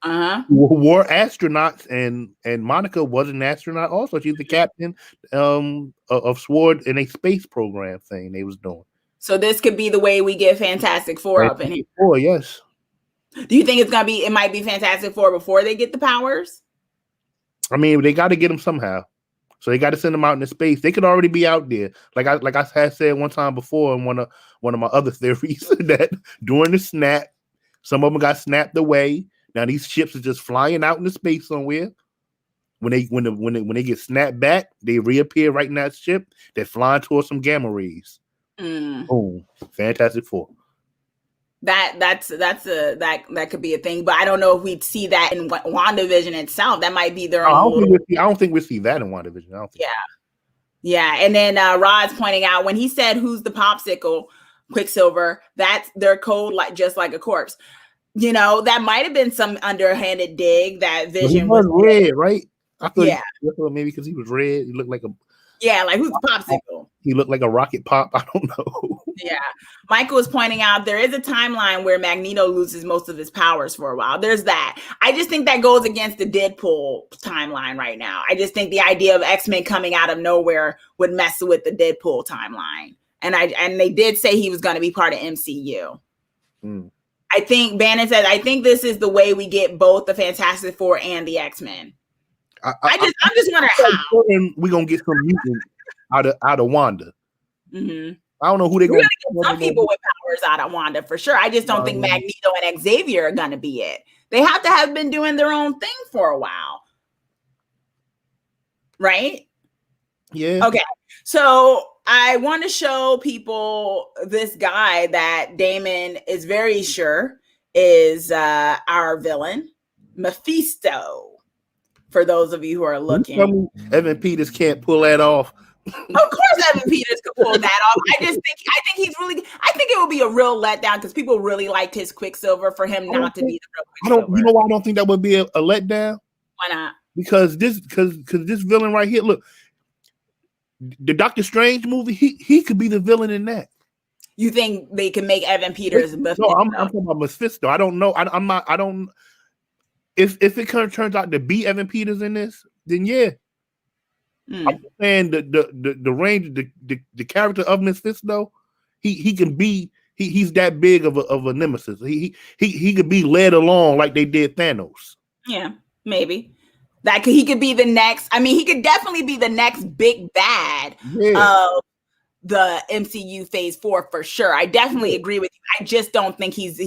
War astronauts, and Monica was an astronaut also. She's the captain of SWORD in a space program thing they was doing. So this could be the way we get Fantastic Four up in here. Four, yes. Do you think it might be Fantastic Four before they get the powers? I mean, they got to get them somehow. So they got to send them out into space. They could already be out there. Like I had said one time before in one of my other theories that during the snap, some of them got snapped away. Now these ships are just flying out into space somewhere. When they get snapped back, they reappear right in that ship. They're flying towards some gamma rays. Boom! Fantastic Four. That could be a thing, but I don't know if we'd see that in WandaVision itself. That might be their own. I don't think we see that in WandaVision. I don't think. Yeah. And then Rod's pointing out when he said, "Who's the popsicle?" Quicksilver. That's their code, just like a corpse. You know, that might have been some underhanded dig that Vision was red, right? I thought maybe because he was red, he looked like a. Yeah, like who's the popsicle? He looked like a rocket pop. I don't know. Yeah. Michael was pointing out there is a timeline where Magneto loses most of his powers for a while. There's that. I just think that goes against the Deadpool timeline right now. I just think the idea of X-Men coming out of nowhere would mess with the Deadpool timeline. And they did say he was going to be part of MCU. I think Bannon said, I think this is the way we get both the Fantastic Four and the X-Men. I'm just wondering how we're gonna get some mutant out of Wanda. Mm-hmm. I don't know who they're gonna get. Some people with powers out of Wanda for sure. I just don't think Magneto and Xavier are gonna be it. They have to have been doing their own thing for a while, right? Yeah. Okay. So I want to show people this guy that Damon is very sure is our villain, Mephisto. For those of you who are looking, Evan Peters can't pull that off. Of course, Evan Peters could pull that off. I think he's really. I think it would be a real letdown because people really liked his Quicksilver for him not to be the real Quicksilver. You know why I don't think that would be a letdown? Why not? Because this villain right here. Look, the Doctor Strange movie. He could be the villain in that. You think they can make Evan Peters? No, I'm talking about Mephisto. I don't know. I'm not. I don't. If it turns out to be Evan Peters in this, then yeah. I'm saying the range, the character of Mephisto, he can be he's that big of a nemesis. He could be led along like they did Thanos. Yeah, maybe. He could be the next. I mean, he could definitely be the next big bad of the MCU Phase 4 for sure. I definitely agree with you. I just don't think he's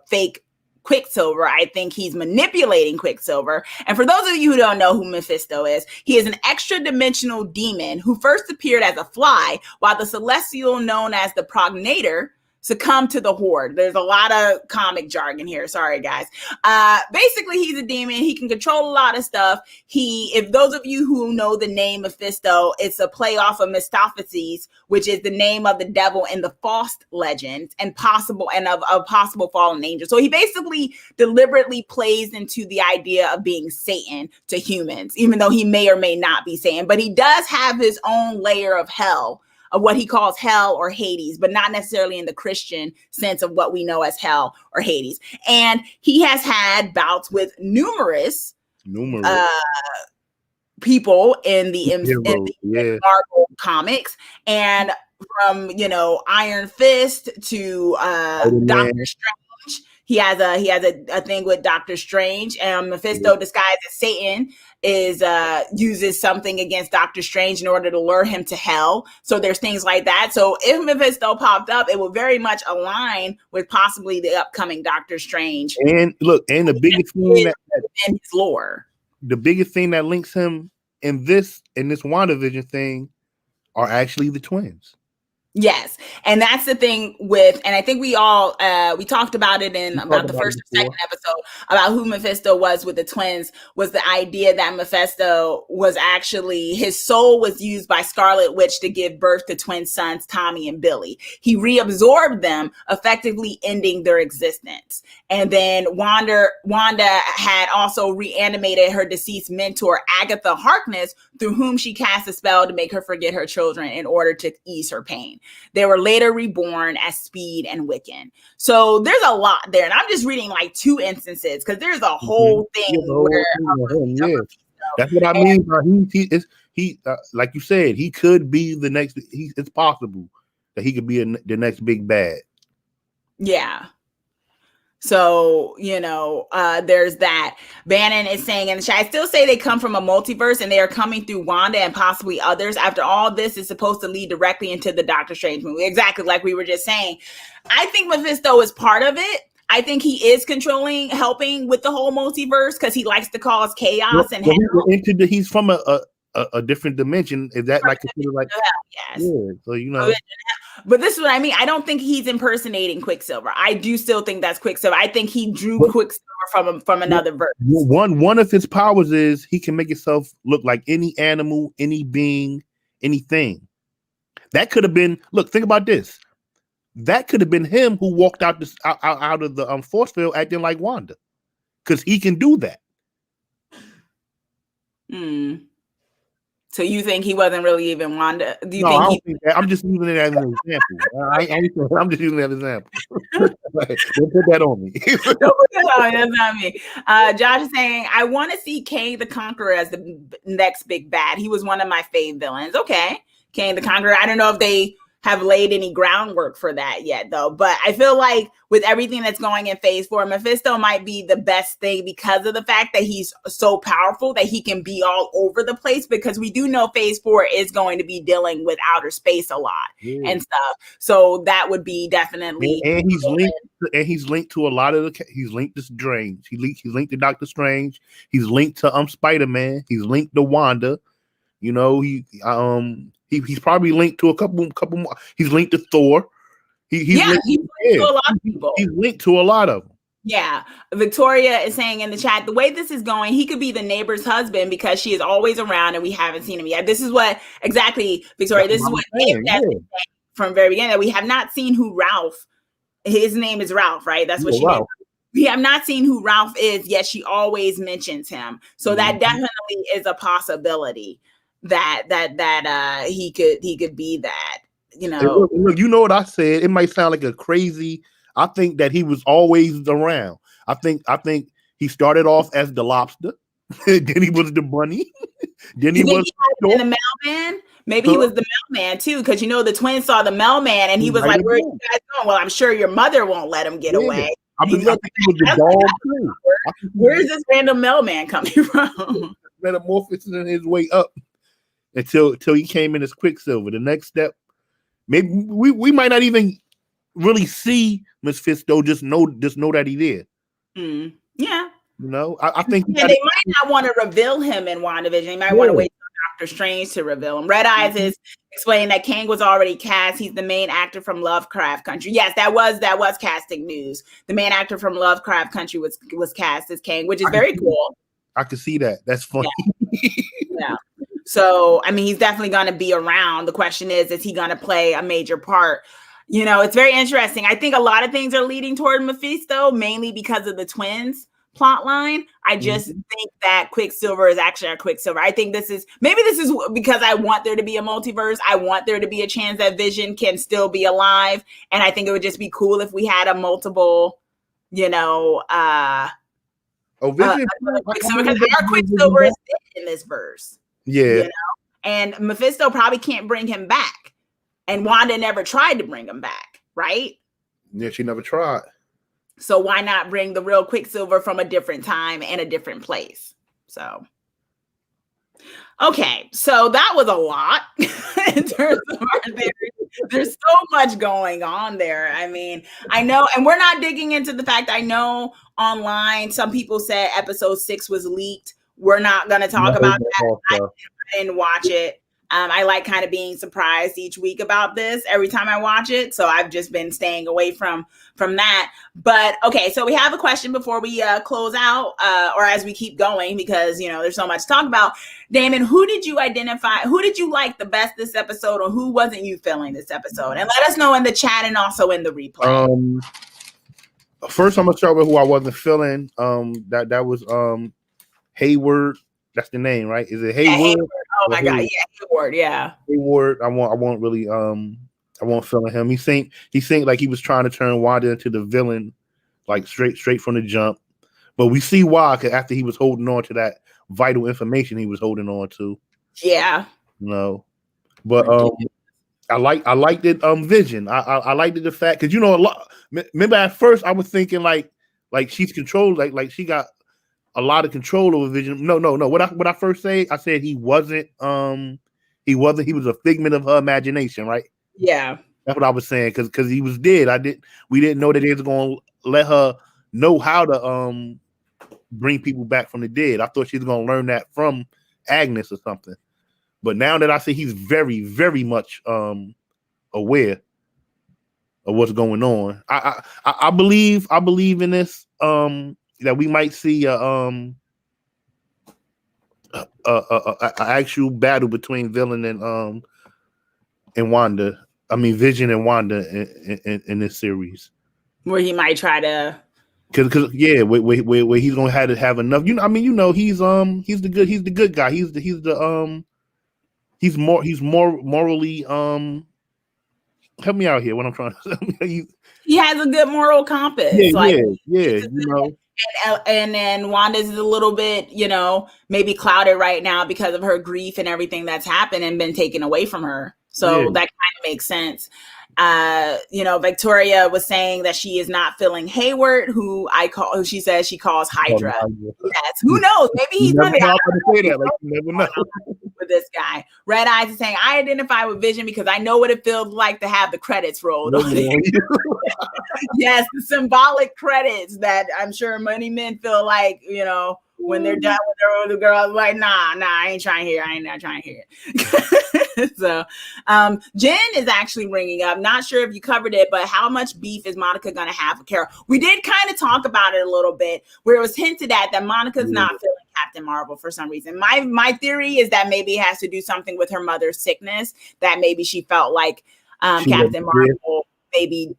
fake Quicksilver. I think he's manipulating Quicksilver. And for those of you who don't know who Mephisto is, he is an extra dimensional demon who first appeared as a fly, while the Celestial known as the Prognator succumb to the Horde. There's a lot of comic jargon here. Sorry, guys. Basically, he's a demon. He can control a lot of stuff. If those of you who know the name Mephisto, it's a play off of Mephistopheles, which is the name of the devil in the Faust legends and of a possible fallen angel. So he basically deliberately plays into the idea of being Satan to humans, even though he may or may not be Satan. But he does have his own layer of hell, of what he calls hell or Hades, but not necessarily in the Christian sense of what we know as hell or Hades. And he has had bouts with numerous people in the Marvel comics, and from Iron Fist to Doctor Strange. He has a thing with Doctor Strange, and Mephisto disguised as Satan uses something against Doctor Strange in order to lure him to hell. So there's things like that. So if Mephisto popped up, it would very much align with possibly the upcoming Doctor Strange. And look, and the biggest thing in his lore, the biggest thing that links him in this WandaVision thing are actually the twins. Yes. And that's the thing and I think we all, we talked about it in about the first or second episode about who Mephisto was with the twins, was the idea that Mephisto was actually, his soul was used by Scarlet Witch to give birth to twin sons, Tommy and Billy. He reabsorbed them, effectively ending their existence. And then Wanda had also reanimated her deceased mentor, Agatha Harkness, through whom she cast a spell to make her forget her children in order to ease her pain. They were later reborn as Speed and Wiccan. So there's a lot there. And I'm just reading like 2 instances because there's a whole thing where that's what I mean. He like you said, he could be the next. It's possible that he could be the next big bad. Yeah. So, there's that. Bannon is saying in the chat, I still say they come from a multiverse and they are coming through Wanda and possibly others. After all, this is supposed to lead directly into the Doctor Strange movie. Exactly like we were just saying. I think Mephisto is part of it. I think he is helping with the whole multiverse because he likes to cause chaos and he's from a different dimension. Is that like yes? Yeah, so But this is what I mean. I don't think he's impersonating Quicksilver. I do still think that's Quicksilver. I think he drew Quicksilver from another verse. One of his powers is he can make himself look like any animal, any being, anything. That could have been. Look, think about this. That could have been him who walked out of the force field acting like Wanda, because he can do that. So you think he wasn't really even Wanda? I don't think that. I'm just using it as an example. I'm just using that as an example. Don't put that on me. Don't put that on me. That's not me. Josh is saying, I want to see Kang the Conqueror as the next big bad. He was one of my fave villains. Okay. Kang the Conqueror. I don't know if they have laid any groundwork for that yet, though. But I feel like with everything that's going in Phase 4, Mephisto might be the best thing because of the fact that he's so powerful that he can be all over the place, because we do know Phase 4 is going to be dealing with outer space a lot and stuff. So that would be definitely. And he's linked to a lot of he's linked to Strange. He's linked to Doctor Strange. He's linked to Spider-Man. He's linked to Wanda. He's probably linked to a couple more. He's linked to Thor. He's linked to a lot of people. He's linked to a lot of them. Yeah. Victoria is saying in the chat, the way this is going, he could be the neighbor's husband because she is always around and we haven't seen him yet. This is what exactly, Victoria, this is what David has been saying from the very beginning, that we have not seen who Ralph, his name is Ralph, right? That's what she named. We have not seen who Ralph is, yet she always mentions him. So that definitely is a possibility that he could be that, Look, you know what I said? It might sound like a crazy. I think that he was always around. I think he started off as the lobster, then he was the bunny, then he was the mailman. Maybe he was the mailman too, because the twins saw the mailman and he was like, "Where are you guys going?" Well, I'm sure your mother won't let him get away. I think he was the dog too. Where's this random mailman coming from? Metamorphosing his way up until he came in as Quicksilver. The next step, maybe we might not even really see Mephisto. Just know that he there. Yeah. You know, I think they might not want to reveal him in WandaVision. They might want to wait for Doctor Strange to reveal him. Red Eyes is explaining that Kang was already cast. He's the main actor from Lovecraft Country. Yes, that was casting news. The main actor from Lovecraft Country was cast as Kang, which is very cool. I can see that. That's funny. Yeah. So, I mean, he's definitely going to be around. The question is he going to play a major part? You know, it's very interesting. I think a lot of things are leading toward Mephisto, mainly because of the twins plot line. I just think that Quicksilver is actually our Quicksilver. I think this is because I want there to be a multiverse. I want there to be a chance that Vision can still be alive. And I think it would just be cool if we had a multiple, you know, Vision. Quicksilver, because our Quicksilver is dead in this verse. Yeah. You know? And Mephisto probably can't bring him back. And Wanda never tried to bring him back, right? Yeah, she never tried. So why not bring the real Quicksilver from a different time and a different place? So, okay. So that was a lot in terms of our theory. There's so much going on there. I mean, I know, and we're not digging into the fact, I know online, some people said episode 6 was leaked. We're not going to talk about that. I didn't watch it. I like kind of being surprised each week about this every time I watch it. So I've just been staying away from that. But okay, so we have a question before we close out or as we keep going, because, you know, there's so much to talk about. Damon, who did you identify? Who did you like the best this episode, or who wasn't you feeling this episode? And let us know in the chat and also in the replay. First, I'm going to start with who I wasn't feeling. That was Hayward. That's the name, right? Is it Hayward? Yeah, Hayward. Oh my God, yeah, Hayward, yeah. Hayward, I won't feeling him. He seemed like he was trying to turn Wanda into the villain, like straight from the jump. But we see why, because after he was holding on to that vital information he was holding on to. Yeah. You know. But I liked it, Vision. I liked the fact, because, you know, a lot. Remember at first I was thinking like she's controlled, like she got a lot of control over Vision. No. What I first said, I said he wasn't. He was a figment of her imagination, right? Yeah, that's what I was saying. Because he was dead. We didn't know that they was going to let her know how to bring people back from the dead. I thought she was going to learn that from Agnes or something. But now that I see he's very, very much aware of what's going on, I believe in this. That we might see a actual battle between Villain and Wanda. I mean, Vision and Wanda in this series, where he might try to, because where he's gonna have enough. You know, I mean, you know, he's the good guy. He's more morally help me out here. What I'm trying to say. He has a good moral compass. Yeah. You know. And then Wanda's is a little bit, you know, maybe clouded right now because of her grief and everything that's happened and been taken away from her. So that kind of makes sense. You know, Victoria was saying that she is not feeling Hayward, who she says she calls Hydra. Yes, who knows? Maybe he's going to say that. Like, you never know. With this guy. Red Eyes is saying, I identify with Vision because I know what it feels like to have the credits rolled on it. Yes, the symbolic credits that I'm sure many men feel like, you know, when they're done with their older girl, like, nah, I ain't trying to hear. I ain't not trying to hear it. So Jen is actually ringing up. Not sure if you covered it, but how much beef is Monica going to have with Carol? We did kind of talk about it a little bit, where it was hinted at that Monica's not feeling Captain Marvel for some reason. My theory is that maybe it has to do something with her mother's sickness, that maybe she felt like Captain Marvel maybe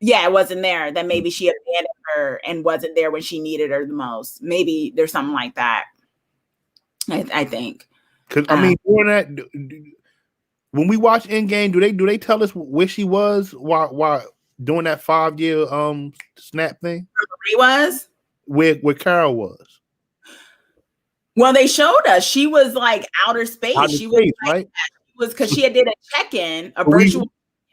it wasn't there, that maybe she abandoned her and wasn't there when she needed her the most. Maybe there's something like that. I think. Because I mean, during that, when we watch Endgame, do they tell us where she was while doing that 5-year snap thing? Where was? Where Carol was. Well, they showed us she was like outer space. She was like, right? She was, because she had did a check-in, a virtual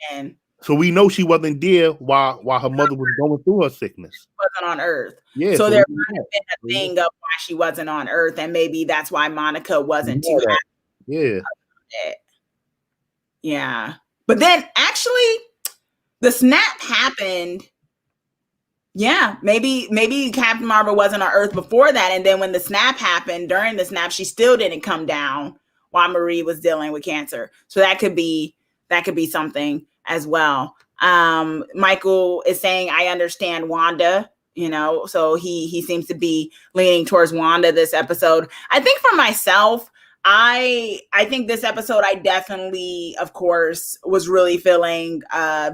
check-in. So we know she wasn't there while her mother was going through her sickness. wasn't on Earth. Yeah, so there might have been a thing of why she wasn't on Earth, and maybe that's why Monica wasn't too happy. Yeah. Yeah. But then actually the snap happened. Yeah, maybe Captain Marvel wasn't on Earth before that, and then when the snap happened, during the snap, she still didn't come down while Marie was dealing with cancer. So that could be something as well. Michael is saying, I understand Wanda, so he seems to be leaning towards Wanda this episode. I think for myself, I think this episode, I definitely, of course, was really feeling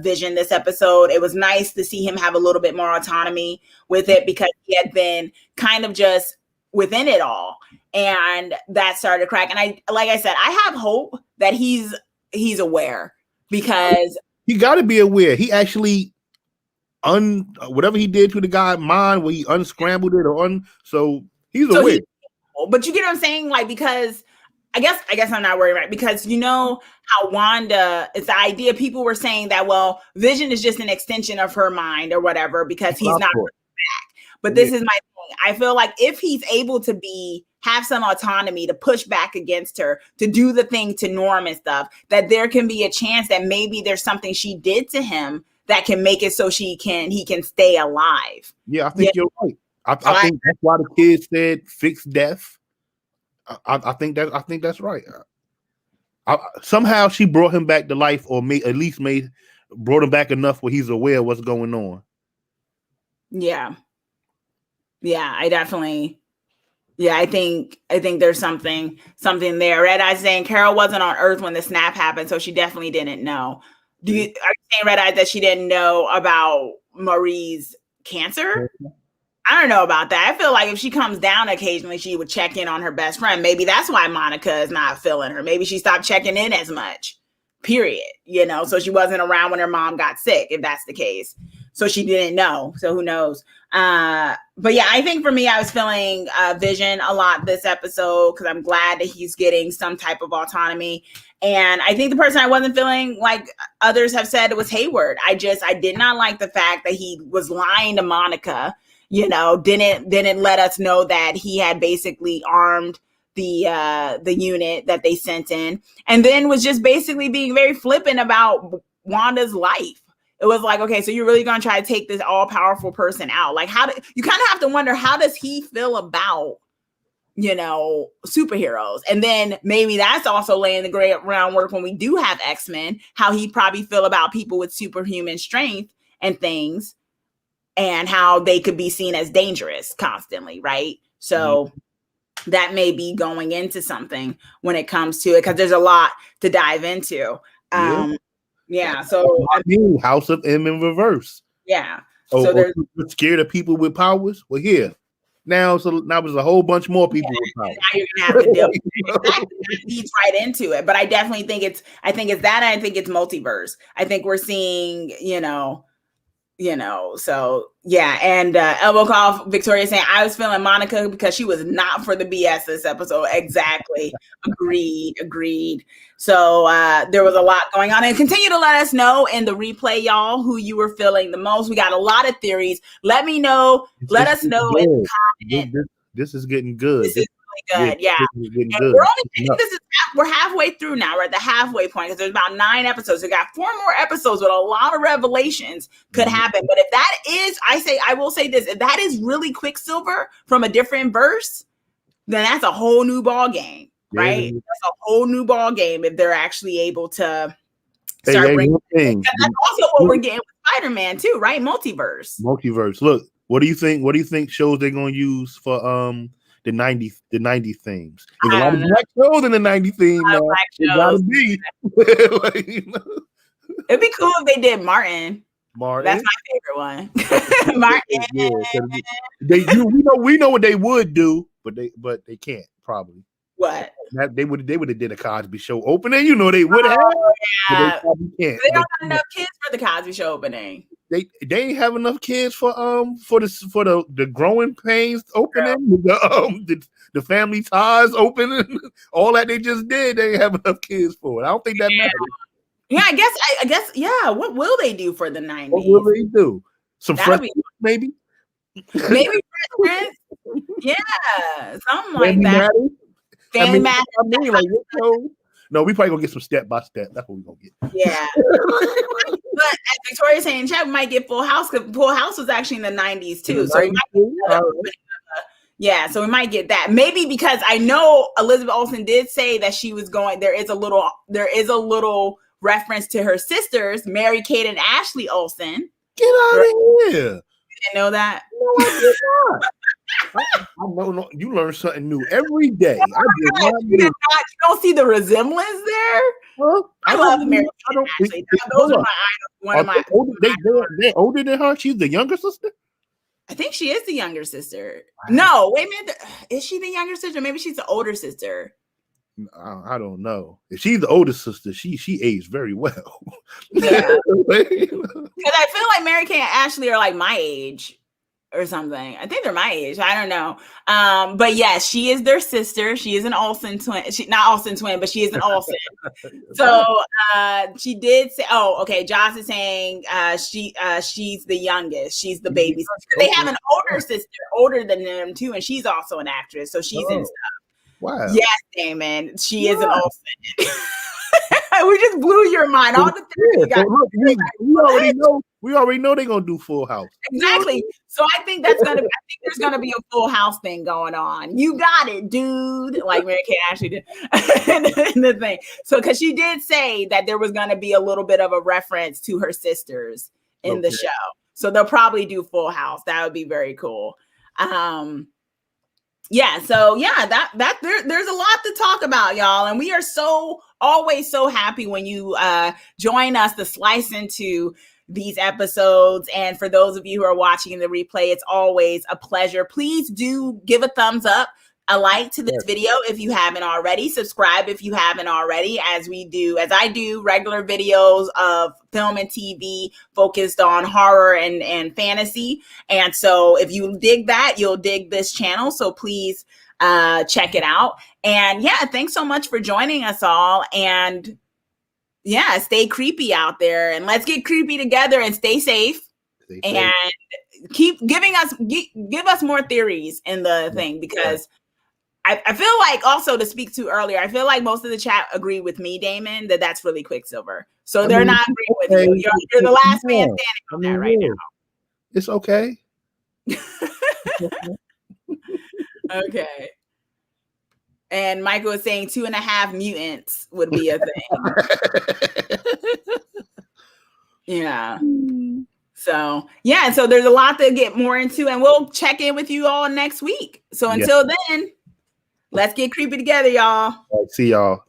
Vision this episode. It was nice to see him have a little bit more autonomy with it, because he had been kind of just within it all. And that started to crack. And like I said, I have hope that he's aware, because he got to be aware. He actually whatever he did to the guy's mind, where he unscrambled it so he's aware. But you get what I'm saying? Like, because I guess I'm not worried, right? Because how Wanda, it's the idea, people were saying that, well, Vision is just an extension of her mind or whatever, because he's not back. But this is my thing. I feel like if he's able to have some autonomy to push back against her, to do the thing to Norm and stuff, that there can be a chance that maybe there's something she did to him that can make it so he can stay alive. Yeah, I think you're right. I think that's why the kids said fix death. I think that's right. Somehow she brought him back to life, or brought him back enough where he's aware of what's going on. Yeah, I definitely. Yeah, I think there's something there. Red Eye saying Carol wasn't on Earth when the snap happened, so she definitely didn't know. Are you saying, Red Eye, that she didn't know about Marie's cancer? I don't know about that. I feel like if she comes down occasionally, she would check in on her best friend. Maybe that's why Monica is not feeling her. Maybe she stopped checking in as much, period. So she wasn't around when her mom got sick, if that's the case. So she didn't know. So who knows? But yeah, I think for me, I was feeling Vision a lot this episode, because I'm glad that he's getting some type of autonomy. And I think the person I wasn't feeling, like others have said, it was Hayward. I did not like the fact that he was lying to Monica. Didn't let us know that he had basically armed the unit that they sent in, and then was just basically being very flippant about Wanda's life. It was like, okay, so you're really going to try to take this all-powerful person out. Like, you kind of have to wonder, how does he feel about, superheroes? And then maybe that's also laying the groundwork when we do have X-Men, how he probably feel about people with superhuman strength and things, and how they could be seen as dangerous constantly, right? So that may be going into something when it comes to it, because there's a lot to dive into. So House of M in reverse. Yeah. So they're scared of people with powers. Well, here now there's a whole bunch more people with powers. Now you're gonna have to deal with it. That leads right into it. But I definitely think it's that, and I think it's multiverse. I think we're seeing, so yeah. And Elbow Cough Victoria saying, I was feeling Monica because she was not for the BS this episode. Exactly. Agreed. So there was a lot going on, and continue to let us know in the replay, y'all, who you were feeling the most. We got a lot of theories. Let me know. Let us know in the comments. This is getting good. This is really good. Yeah. We're halfway through now. We're at the halfway point, because there's about 9 episodes. We got 4 more episodes with a lot of revelations could happen. But if that is, I will say this, if that is really Quicksilver from a different verse, then that's a whole new ball game, right? That's a whole new ball game if they're actually able to start bringing things. That's also what we're getting with Spider-Man too, right? Multiverse. Look, what do you think shows they're going to use for the 90 themes? There's a lot of black shows in the 90 theme. It gotta be. It'd be cool if they did Martin. That's my favorite one. Martin. We know what they would do, but they can't probably. What? They would have did a Cosby Show opening. They would have. Yeah. They probably can't. They don't have enough kids for the Cosby Show opening. They ain't have enough kids for the growing pains opening, the family ties opening, all that they just did. They ain't have enough kids for it. I don't think that matters. Yeah, I guess. Yeah. What will they do for the 90s? What will they do? Some fresh, maybe. Maybe Fresh Prince. Yeah, something like that. Family Matters. I mean, like, no, we probably gonna get some Step by Step. That's what we gonna get. Yeah. But as Victoria's saying in chat, we might get Full House, because Full House was actually in the 90s too. So we might yeah, so we might get that. Maybe because I know Elizabeth Olsen did say that she was going, there is a little reference to her sisters, Mary Kate and Ashley Olsen. Get out of here. You didn't know that? No, I did not. I know you learn something new every day. You don't see the resemblance there? Well, I love Mary Kate and Ashley. Those are my idols. They're older than her. She's the younger sister. I think she is the younger sister. No, wait a minute. Is she the younger sister? Maybe she's the older sister. I don't know. If she's the older sister, she aged very well. Yeah. Because I feel like Mary Kate and Ashley are like my age or something. I think they're my age. I don't know. But yes, she is their sister. She is an Olsen twin. Not Olsen twin, but she is an Olsen. So she did say, oh, okay. Josh is saying she's the youngest. She's the baby sister. They have an older sister, older than them too, and she's also an actress. So she's in stuff. Wow. Yes, Damon. She is an Olsen. We just blew your mind. All the things we already know they're gonna do Full House. Exactly. So I think there's gonna be a Full House thing going on. You got it, dude. Like Mary Kate Ashley did. The thing. So because she did say that there was gonna be a little bit of a reference to her sisters in the show. So they'll probably do Full House. That would be very cool. Yeah, so yeah, that there's a lot to talk about, y'all, and we are always so happy when you join us to slice into these episodes. And for those of you who are watching the replay, it's always a pleasure. Please do give a thumbs up, a like to this video if you haven't already. Subscribe if you haven't already, as I do regular videos of film and TV focused on horror and fantasy. And so if you dig that, you'll dig this channel. So please check it out. And yeah, thanks so much for joining us all. And yeah, stay creepy out there, and let's get creepy together and stay safe. And keep give us more theories in the thing, because I feel like, also to speak to earlier, I feel like most of the chat agree with me, Damon, that's really Quicksilver. So they're not agreeing with you. You're the last man standing on that right now. It's okay. Okay. And Michael is saying 2.5 mutants would be a thing. Yeah. So yeah, so there's a lot to get more into, and we'll check in with you all next week. So until then, let's get creepy together, y'all. All right, see y'all.